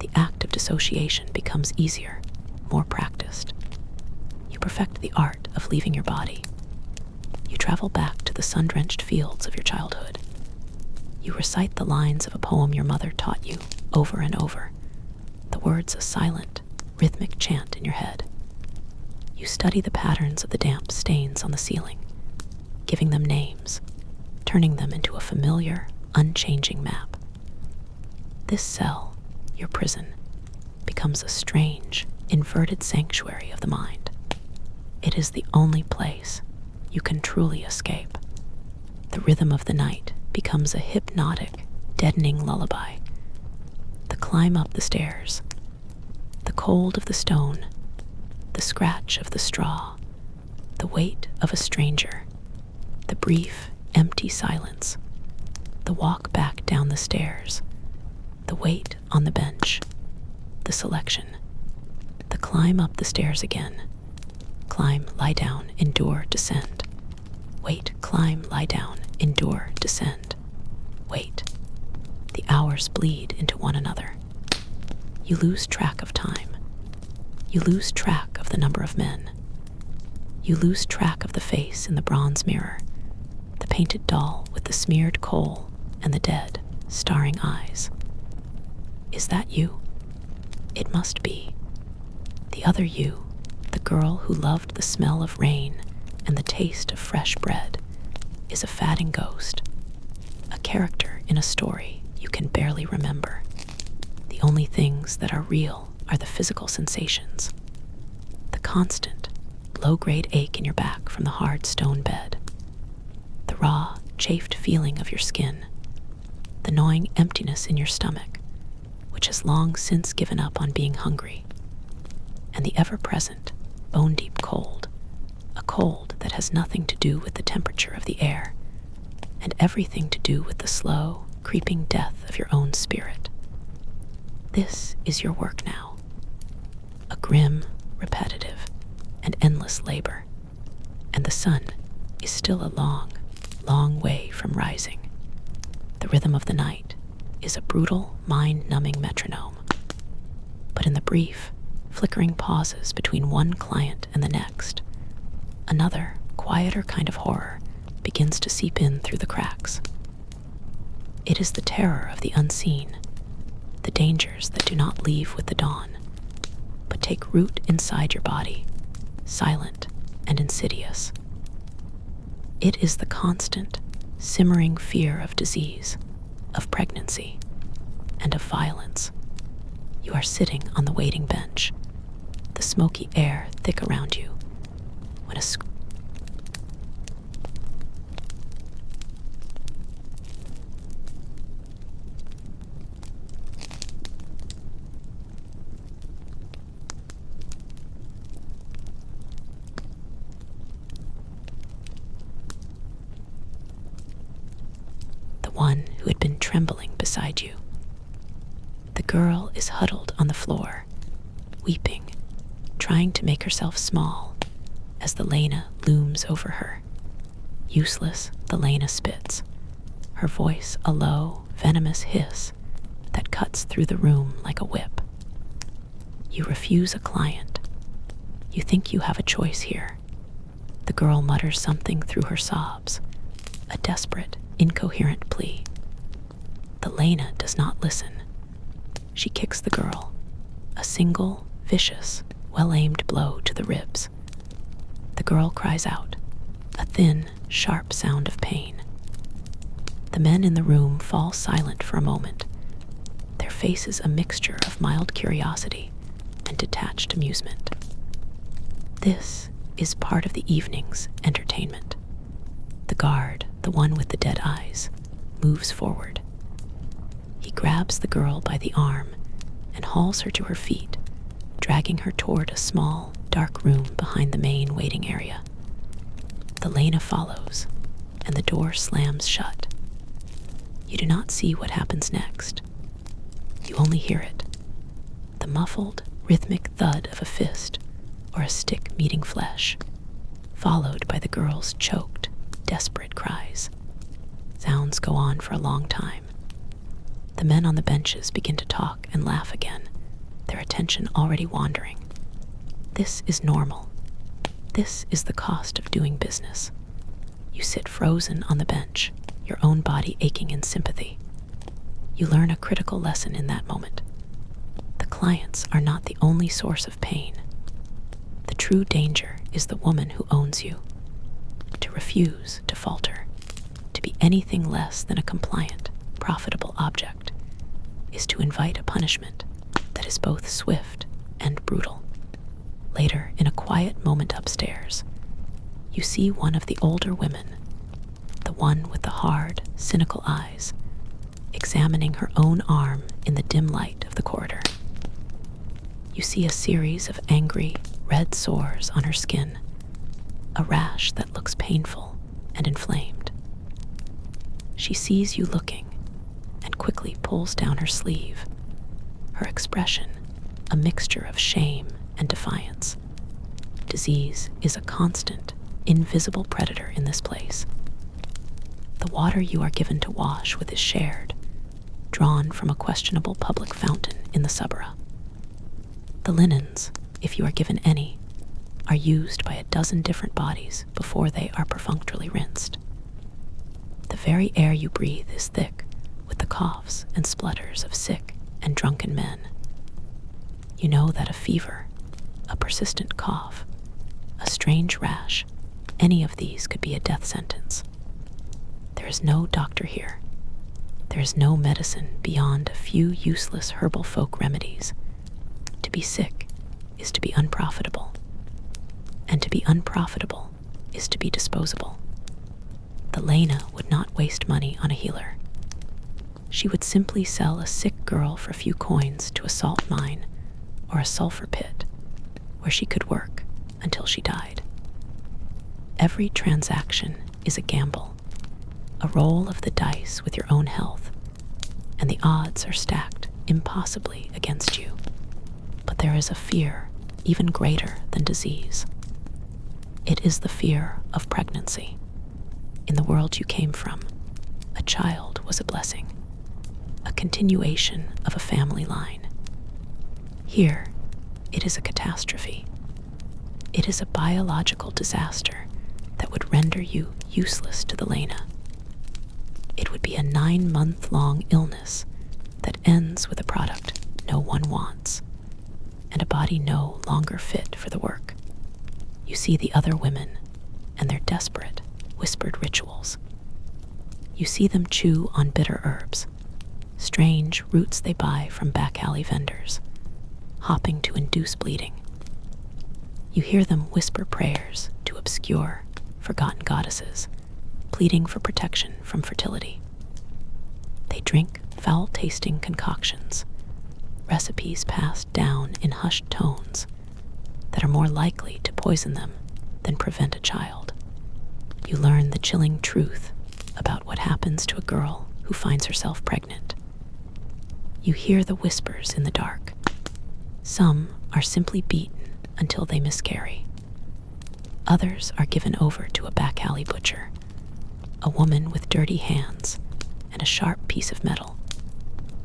the act of dissociation becomes easier, more practiced. You perfect the art of leaving your body. You travel back to the sun-drenched fields of your childhood. You recite the lines of a poem your mother taught you over and over, the words a silent, rhythmic chant in your head. You study the patterns of the damp stains on the ceiling, giving them names, turning them into a familiar, unchanging map. This cell, your prison, becomes a strange, inverted sanctuary of the mind. It is the only place you can truly escape. The rhythm of the night becomes a hypnotic, deadening lullaby. The climb up the stairs, the cold of the stone, the scratch of the straw, the weight of a stranger, the brief, empty silence, the walk back down the stairs, the wait on the bench, the selection, the climb up the stairs again, climb, lie down, endure, descend, wait, climb, lie down, endure, descend, wait. The hours bleed into one another. You lose track of time. You lose track of the number of men. You lose track of the face in the bronze mirror, the painted doll with the smeared coal and the dead, starring eyes. Is that you? It must be. The other you, the girl who loved the smell of rain and the taste of fresh bread, is a fading ghost, a character in a story you can barely remember. The only things that are real are the physical sensations, the constant, low-grade ache in your back from the hard stone bed, the raw, chafed feeling of your skin, the gnawing emptiness in your stomach, which has long since given up on being hungry, and the ever-present, bone-deep cold, a cold that has nothing to do with the temperature of the air, and everything to do with the slow, creeping death of your own spirit. This is your work now, a grim, repetitive, and endless labor, and the sun is still a long, long way from rising. The rhythm of the night is a brutal, mind-numbing metronome. But in the brief, flickering pauses between one client and the next, another, quieter kind of horror begins to seep in through the cracks. It is the terror of the unseen, the dangers that do not leave with the dawn, but take root inside your body, silent and insidious. It is the constant, simmering fear of disease, of pregnancy, and of violence. You are sitting on the waiting bench, the smoky air thick around you, when the one who had been trembling beside you. The girl is huddled on the floor, weeping, trying to make herself small as the Lena looms over her. Useless, the Lena spits, her voice a low, venomous hiss that cuts through the room like a whip. You refuse a client. You think you have a choice here. The girl mutters something through her sobs, a desperate, incoherent plea. The Lena does not listen. She kicks the girl, a single, vicious, well-aimed blow to the ribs. The girl cries out, a thin, sharp sound of pain. The men in the room fall silent for a moment, their faces a mixture of mild curiosity and detached amusement. This is part of the evening's entertainment. The guard, the one with the dead eyes, moves forward. He grabs the girl by the arm and hauls her to her feet, dragging her toward a small, dark room behind the main waiting area. The Lena follows, and the door slams shut. You do not see what happens next. You only hear it, the muffled, rhythmic thud of a fist or a stick meeting flesh, followed by the girl's choked, desperate cries. Sounds go on for a long time. The men on the benches begin to talk and laugh again, their attention already wandering. This is normal. This is the cost of doing business. You sit frozen on the bench, your own body aching in sympathy. You learn a critical lesson in that moment. The clients are not the only source of pain. The true danger is the woman who owns you. To refuse, to falter, to be anything less than a compliant, profitable object, is to invite a punishment that is both swift and brutal. Later, in a quiet moment upstairs, you see one of the older women, the one with the hard, cynical eyes, examining her own arm in the dim light of the corridor. You see a series of angry, red sores on her skin, a rash that looks painful and inflamed. She sees you looking and quickly pulls down her sleeve, her expression a mixture of shame and defiance. Disease is a constant, invisible predator in this place. The water you are given to wash with is shared, drawn from a questionable public fountain in the Suburra. The linens, if you are given any, are used by a dozen different bodies before they are perfunctorily rinsed. The very air you breathe is thick with the coughs and splutters of sick and drunken men. You know that a fever, a persistent cough, a strange rash, any of these could be a death sentence. There is no doctor here. There is no medicine beyond a few useless herbal folk remedies. To be sick is to be unprofitable, and to be unprofitable is to be disposable. The Lena would not waste money on a healer. She would simply sell a sick girl for a few coins to a salt mine or a sulfur pit where she could work until she died. Every transaction is a gamble, a roll of the dice with your own health, and the odds are stacked impossibly against you. But there is a fear even greater than disease. It is the fear of pregnancy. In the world you came from, a child was a blessing, a continuation of a family line. Here, it is a catastrophe. It is a biological disaster that would render you useless to the Lena. It would be a 9-month-long illness that ends with a product no one wants, and a body no longer fit for the work. You see the other women and their desperate, whispered rituals. You see them chew on bitter herbs, strange roots they buy from back alley vendors, hopping to induce bleeding. You hear them whisper prayers to obscure, forgotten goddesses, pleading for protection from fertility. They drink foul-tasting concoctions, recipes passed down in hushed tones that are more likely to poison them than prevent a child. You learn the chilling truth about what happens to a girl who finds herself pregnant. You hear the whispers in the dark. Some are simply beaten until they miscarry. Others are given over to a back alley butcher, a woman with dirty hands and a sharp piece of metal,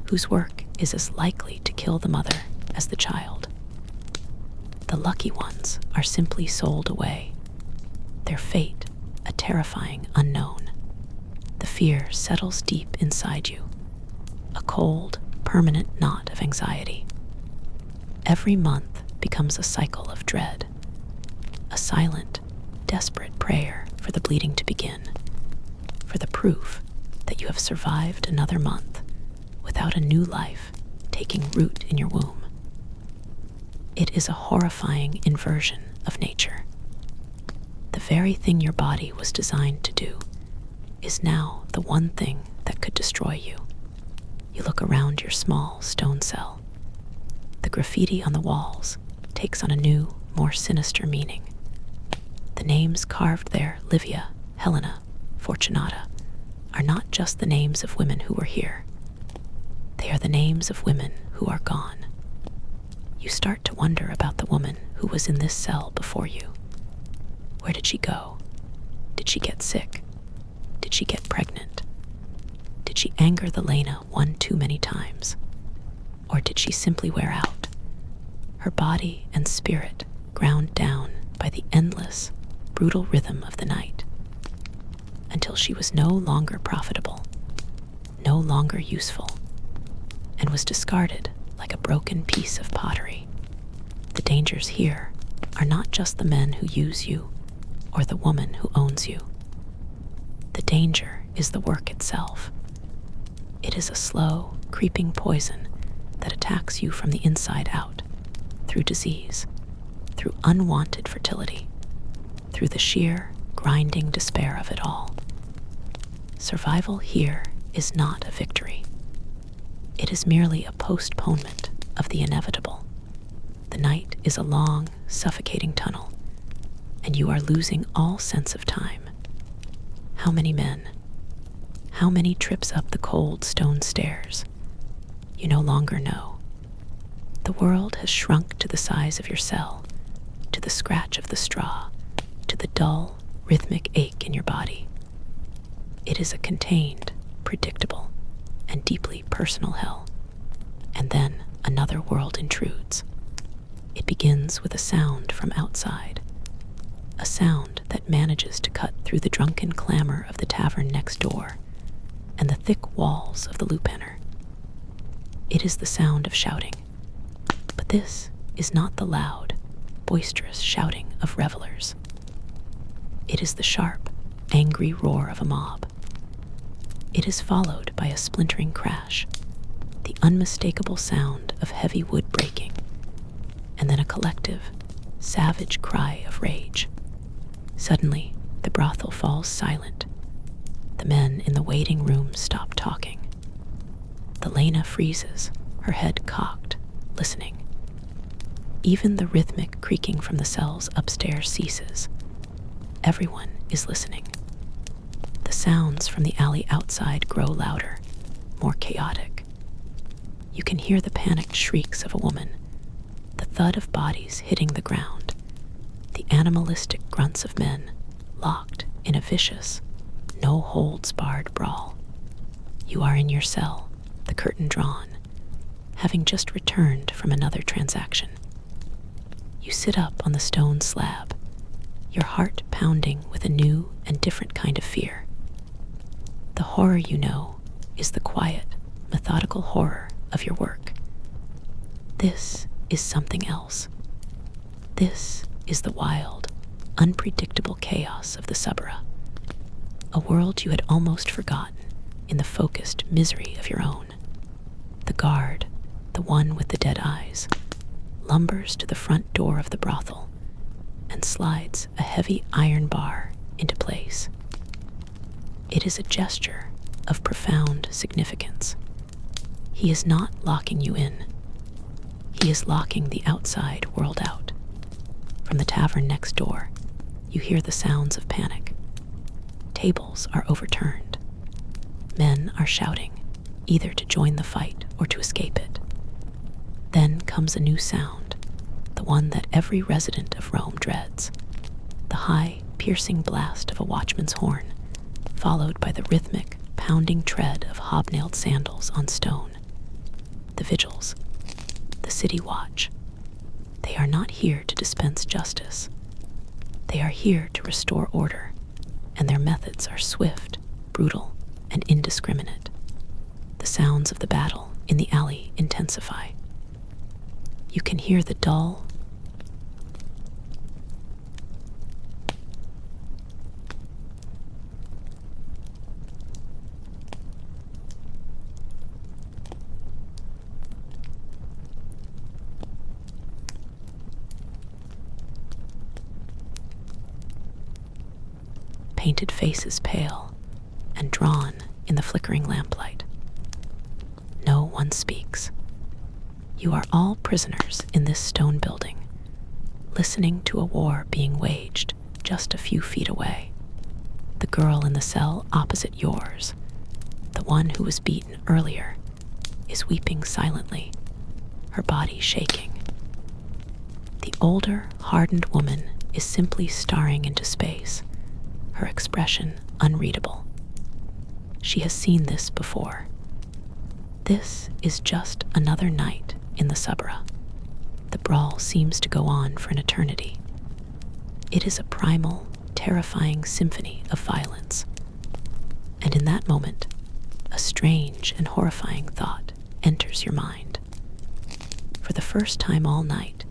whose work is as likely to kill the mother as the child. The lucky ones are simply sold away, their fate a terrifying unknown. The fear settles deep inside you, a cold, permanent knot of anxiety. Every month becomes a cycle of dread, a silent, desperate prayer for the bleeding to begin, for the proof that you have survived another month without a new life taking root in your womb. It is a horrifying inversion of nature. The very thing your body was designed to do is now the one thing that could destroy you. You look around your small stone cell. The graffiti on the walls takes on a new, more sinister meaning. The names carved there, Livia, Helena, Fortunata, are not just the names of women who were here. They are the names of women who are gone. You start to wonder about the woman who was in this cell before you. Where did she go? Did she get sick? Did she get pregnant? Did she anger the Lena one too many times? Or did she simply wear out, her body and spirit ground down by the endless, brutal rhythm of the night, until she was no longer profitable, no longer useful, and was discarded like a broken piece of pottery? The dangers here are not just the men who use you or the woman who owns you. The danger is the work itself. It is a slow, creeping poison that attacks you from the inside out, through disease, through unwanted fertility, through the sheer, grinding despair of it all. Survival here is not a victory. It is merely a postponement of the inevitable. The night is a long, suffocating tunnel, and you are losing all sense of time. How many men? How many trips up the cold stone stairs? You no longer know. The world has shrunk to the size of your cell, to the scratch of the straw, to the dull, rhythmic ache in your body. It is a contained, predictable, and deeply personal hell. And then another world intrudes. It begins with a sound from outside, a sound that manages to cut through the drunken clamor of the tavern next door and the thick walls of the lupanar. It is the sound of shouting, but this is not the loud, boisterous shouting of revelers. It is the sharp, angry roar of a mob. It is followed by a splintering crash, the unmistakable sound of heavy wood breaking, and then a collective, savage cry of rage. Suddenly, the brothel falls silent. The men in the waiting room stop talking. The Lena freezes, her head cocked, listening. Even the rhythmic creaking from the cells upstairs ceases. Everyone is listening. The sounds from the alley outside grow louder, more chaotic. You can hear the panicked shrieks of a woman, the thud of bodies hitting the ground, the animalistic grunts of men locked in a vicious, no-holds-barred brawl. You are in your cell, the curtain drawn, having just returned from another transaction. You sit up on the stone slab, your heart pounding with a new and different kind of fear. The horror you know is the quiet, methodical horror of your work. This is something else. This is the wild, unpredictable chaos of the Suburra, a world you had almost forgotten in the focused misery of your own. The guard, the one with the dead eyes, lumbers to the front door of the brothel and slides a heavy iron bar into place. It is a gesture of profound significance. He is not locking you in. He is locking the outside world out. From the tavern next door, you hear the sounds of panic. Tables are overturned. Men are shouting, either to join the fight or to escape it. Then comes a new sound, the one that every resident of Rome dreads, the high, piercing blast of a watchman's horn, followed by the rhythmic, pounding tread of hobnailed sandals on stone. The vigils, the city watch, they are not here to dispense justice. They are here to restore order, and their methods are swift, brutal, and indiscriminate. The sounds of the battle in the alley intensify. You can hear the dull, painted faces pale and drawn in the flickering lamplight. No one speaks. You are all prisoners in this stone building, listening to a war being waged just a few feet away. The girl in the cell opposite yours, the one who was beaten earlier, is weeping silently, her body shaking. The older, hardened woman is simply staring into space, her expression unreadable. She has seen this before. This is just another night in the Suburra. The brawl seems to go on for an eternity. It is a primal, terrifying symphony of violence. And in that moment, a strange and horrifying thought enters your mind. For the first time all night,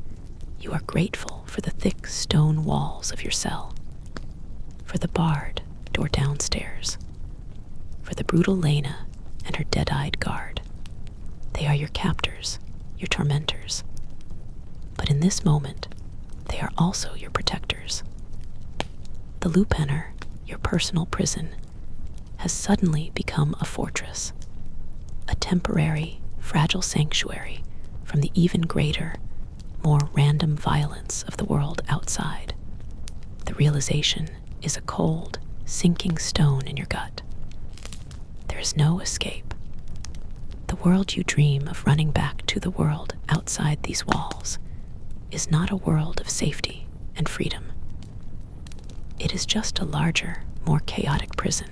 you are grateful for the thick stone walls of your cell, for the barred door downstairs, for the brutal Lena and her dead-eyed guard. They are your captors, your tormentors. But in this moment, they are also your protectors. The Lupener, your personal prison, has suddenly become a fortress, a temporary, fragile sanctuary from the even greater, more random violence of the world outside. The realization is a cold, sinking stone in your gut. There is no escape. The world you dream of running back to, the world outside these walls, is not a world of safety and freedom. It is just a larger, more chaotic prison,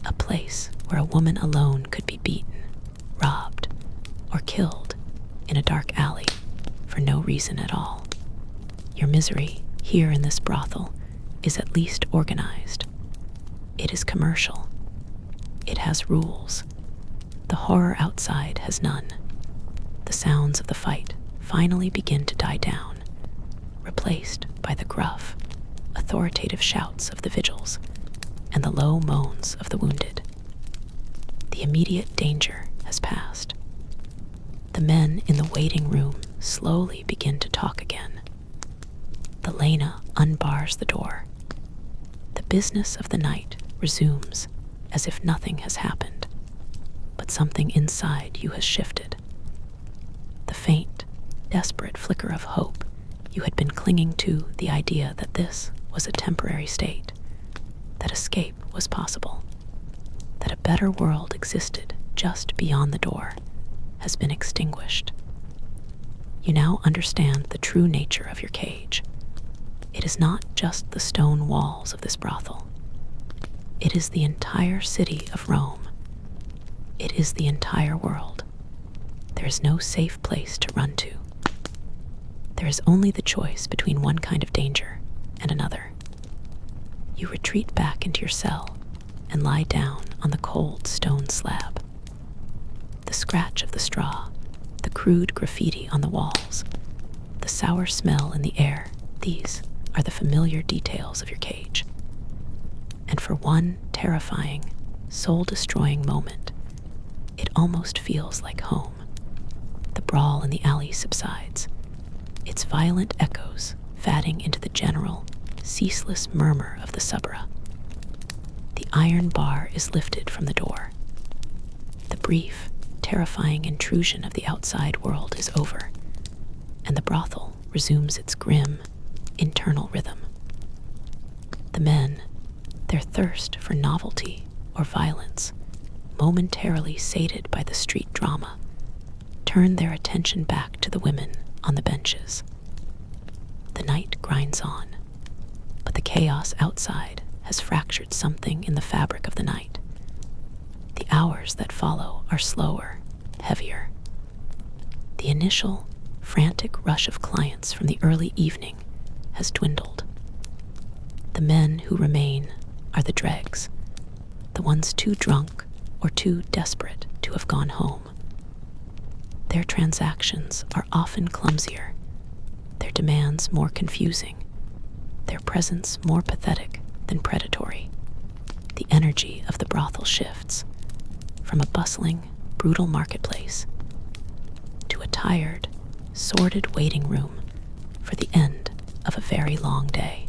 a place where a woman alone could be beaten, robbed, or killed in a dark alley for no reason at all. Your misery here in this brothel is at least organized. It is commercial. It has rules. The horror outside has none. The sounds of the fight finally begin to die down, replaced by the gruff, authoritative shouts of the vigils and the low moans of the wounded. The immediate danger has passed. The men in the waiting room slowly begin to talk again. The Lena unbars the door. The business of the night resumes as if nothing has happened, but something inside you has shifted. The faint, desperate flicker of hope you had been clinging to, the idea that this was a temporary state, that escape was possible, that a better world existed just beyond the door, has been extinguished. You now understand the true nature of your cage. It is not just the stone walls of this brothel. It is the entire city of Rome. It is the entire world. There is no safe place to run to. There is only the choice between one kind of danger and another. You retreat back into your cell and lie down on the cold stone slab. The scratch of the straw, the crude graffiti on the walls, the sour smell in the air, these are the familiar details of your cage. And for one terrifying, soul-destroying moment, it almost feels like home. The brawl in the alley subsides, its violent echoes fading into the general, ceaseless murmur of the Suburra. The iron bar is lifted from the door. The brief, terrifying intrusion of the outside world is over, and the brothel resumes its grim, internal rhythm. The men, their thirst for novelty or violence, momentarily sated by the street drama, turn their attention back to the women on the benches. The night grinds on, but the chaos outside has fractured something in the fabric of the night. The hours that follow are slower, heavier. The initial, frantic rush of clients from the early evening has dwindled. The men who remain are the dregs, the ones too drunk or too desperate to have gone home. Their transactions are often clumsier, their demands more confusing, their presence more pathetic than predatory. The energy of the brothel shifts from a bustling, brutal marketplace to a tired, sordid waiting room for the end of a very long day.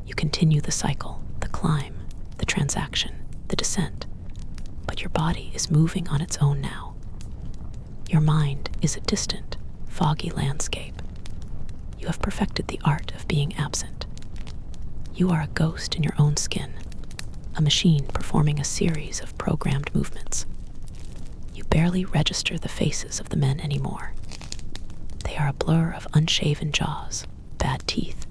You continue the cycle, the climb, the transaction, the descent, but your body is moving on its own now. Your mind is a distant, foggy landscape. You have perfected the art of being absent. You are a ghost in your own skin, a machine performing a series of programmed movements. You barely register the faces of the men anymore. They are a blur of unshaven jaws, bad teeth,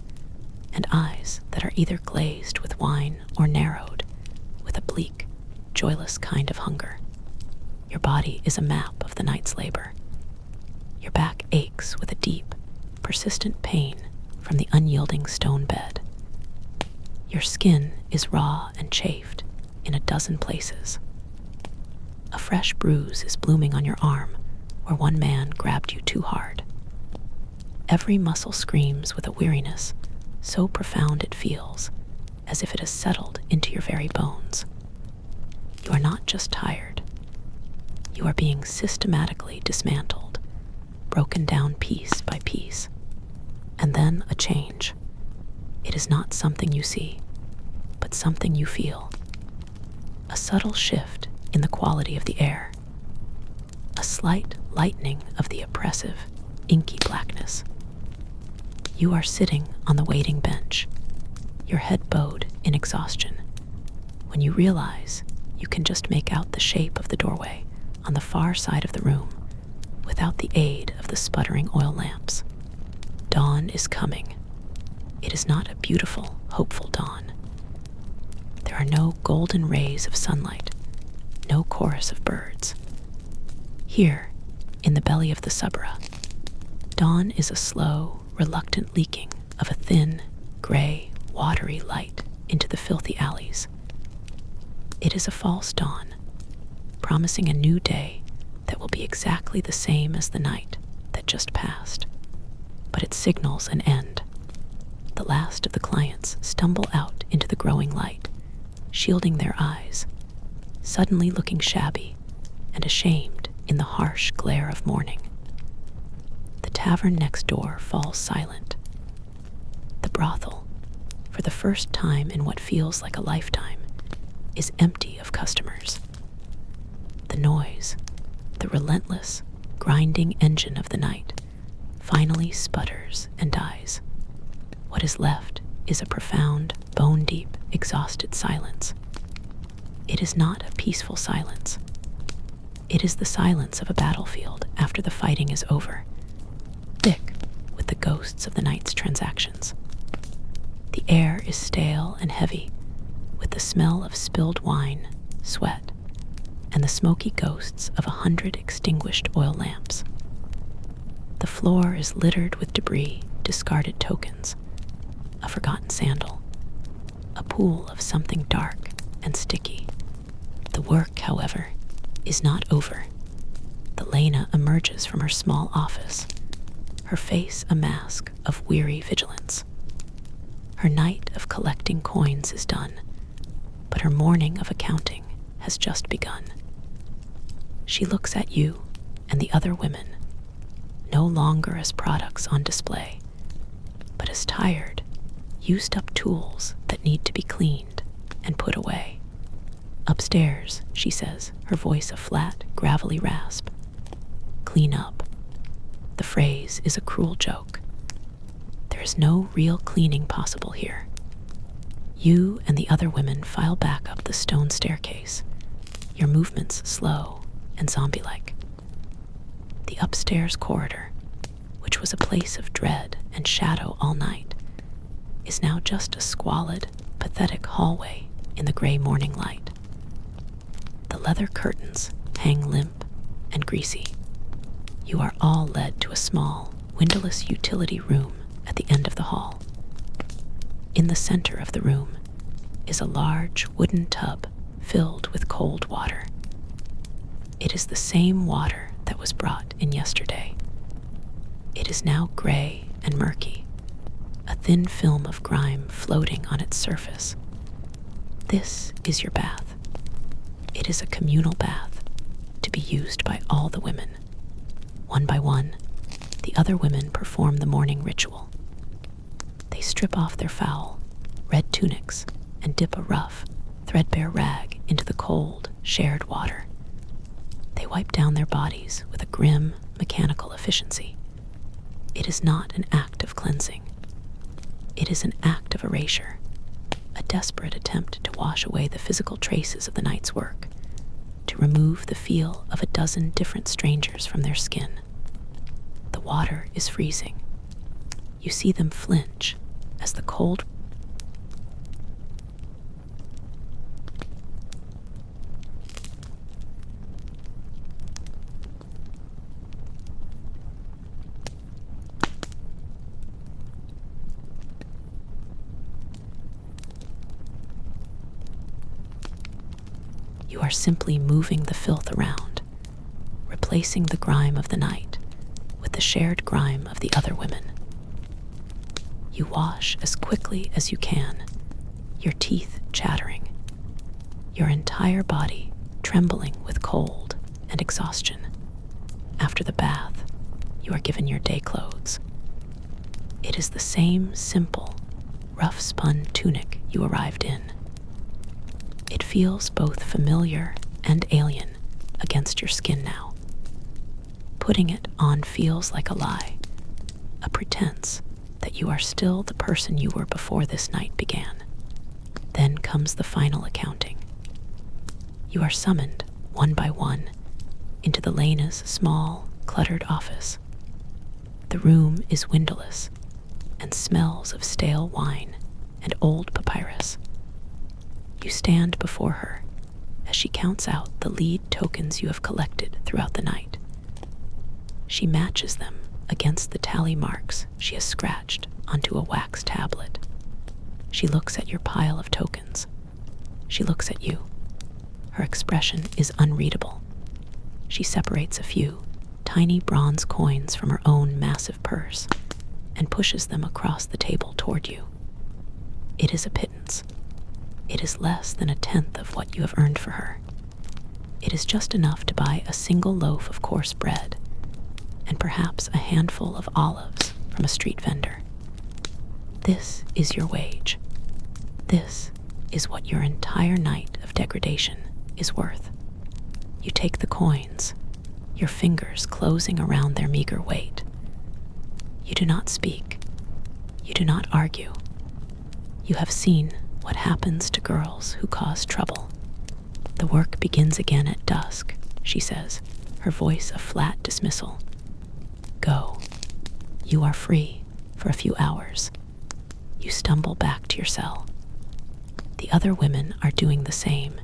and eyes that are either glazed with wine or narrowed with a bleak, joyless kind of hunger. Your body is a map of the night's labor. Your back aches with a deep, persistent pain from the unyielding stone bed. Your skin is raw and chafed in a dozen places. A fresh bruise is blooming on your arm where one man grabbed you too hard. Every muscle screams with a weariness so profound it feels as if it has settled into your very bones. You are not just tired. You are being systematically dismantled, broken down piece by piece. And then a change. It is not something you see, but something you feel. A subtle shift in the quality of the air. A slight lightening of the oppressive, inky blackness. You are sitting on the waiting bench, your head bowed in exhaustion, when you realize you can just make out the shape of the doorway on the far side of the room without the aid of the sputtering oil lamps. Dawn is coming. It is not a beautiful, hopeful dawn. There are no golden rays of sunlight, no chorus of birds. Here, in the belly of the Suburra, dawn is a slow, reluctant leaking of a thin, gray, watery light into the filthy alleys. It is a false dawn, promising a new day that will be exactly the same as the night that just passed. But it signals an end. The last of the clients stumble out into the growing light, shielding their eyes, suddenly looking shabby and ashamed in the harsh glare of morning. The tavern next door falls silent. The brothel, for the first time in what feels like a lifetime, is empty of customers. The noise, the relentless, grinding engine of the night, finally sputters and dies. What is left is a profound, bone-deep, exhausted silence. It is not a peaceful silence. It is the silence of a battlefield after the fighting is over, thick with the ghosts of the night's transactions. The air is stale and heavy, with the smell of spilled wine, sweat, and the smoky ghosts of 100 extinguished oil lamps. The floor is littered with debris, discarded tokens, a forgotten sandal, a pool of something dark and sticky. The work, however, is not over. The Lena emerges from her small office, her face a mask of weary vigilance. Her night of collecting coins is done, but her morning of accounting has just begun. She looks at you and the other women, no longer as products on display, but as tired, used-up tools that need to be cleaned and put away. Upstairs, she says, her voice a flat, gravelly rasp. Clean up. The phrase is a cruel joke. There is no real cleaning possible here. You and the other women file back up the stone staircase, your movements slow and zombie-like. The upstairs corridor, which was a place of dread and shadow all night, is now just a squalid, pathetic hallway in the gray morning light. The leather curtains hang limp and greasy. You are all led to a small, windowless utility room at the end of the hall. In the center of the room is a large wooden tub filled with cold water. It is the same water that was brought in yesterday. It is now gray and murky, a thin film of grime floating on its surface. This is your bath. It is a communal bath to be used by all the women. One by one, the other women perform the morning ritual. They strip off their foul, red tunics and dip a rough, threadbare rag into the cold, shared water. They wipe down their bodies with a grim, mechanical efficiency. It is not an act of cleansing. It is an act of erasure, a desperate attempt to wash away the physical traces of the night's work, to remove the feel of a dozen different strangers from their skin. The water is freezing. You see them flinch as the cold You are simply moving the filth around, replacing the grime of the night with the shared grime of the other women. You wash as quickly as you can, your teeth chattering, your entire body trembling with cold and exhaustion. After the bath, you are given your day clothes. It is the same simple, rough-spun tunic you arrived in. It feels both familiar and alien against your skin now. Putting it on feels like a lie, a pretense that you are still the person you were before this night began. Then comes the final accounting. You are summoned, one by one, into the Lena's small, cluttered office. The room is windowless and smells of stale wine and old papyrus. You stand before her as she counts out the lead tokens you have collected throughout the night. She matches them against the tally marks she has scratched onto a wax tablet. She looks at your pile of tokens. She looks at you. Her expression is unreadable. She separates a few tiny bronze coins from her own massive purse and pushes them across the table toward you. It is a pittance. It is less than a tenth of what you have earned for her. It is just enough to buy a single loaf of coarse bread and perhaps a handful of olives from a street vendor. This is your wage. This is what your entire night of degradation is worth. You take the coins, your fingers closing around their meager weight. You do not speak. You do not argue. You have seen what happens to girls who cause trouble. The work begins again at dusk, she says, her voice a flat dismissal. Go. You are free for a few hours. You stumble back to your cell. The other women are doing the same,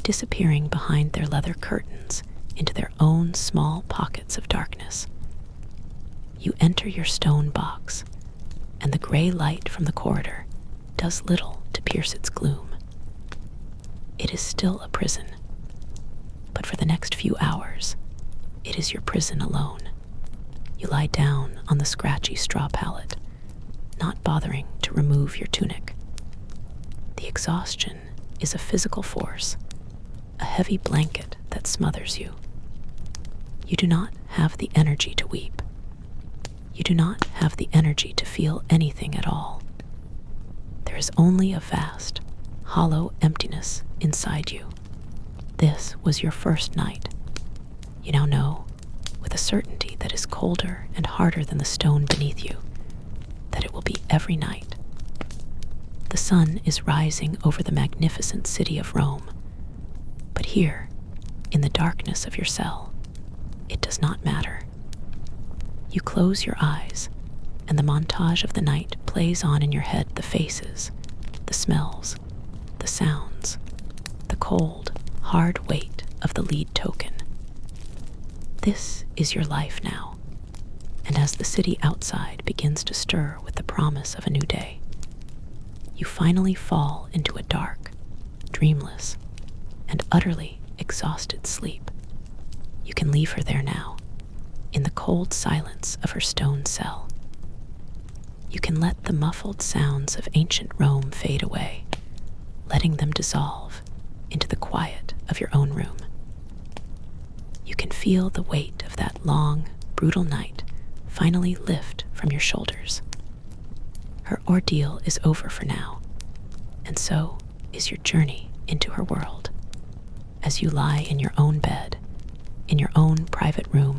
disappearing behind their leather curtains into their own small pockets of darkness. You enter your stone box, and the gray light from the corridor does little to pierce its gloom. It is still a prison, but for the next few hours, it is your prison alone. You lie down on the scratchy straw pallet, not bothering to remove your tunic. The exhaustion is a physical force, a heavy blanket that smothers you. You do not have the energy to weep. You do not have the energy to feel anything at all. There is only a vast, hollow emptiness inside you. This was your first night. You now know, with a certainty that is colder and harder than the stone beneath you, that it will be every night. The sun is rising over the magnificent city of Rome, but here, in the darkness of your cell, it does not matter. You close your eyes, and the montage of the night plays on in your head the faces, the smells, the sounds, the cold, hard weight of the lead token. This is your life now, and as the city outside begins to stir with the promise of a new day, you finally fall into a dark, dreamless, and utterly exhausted sleep. You can leave her there now, in the cold silence of her stone cell. You can let the muffled sounds of ancient Rome fade away, letting them dissolve into the quiet of your own room. You can feel the weight of that long, brutal night finally lift from your shoulders. Her ordeal is over for now, and so is your journey into her world. As you lie in your own bed, in your own private room,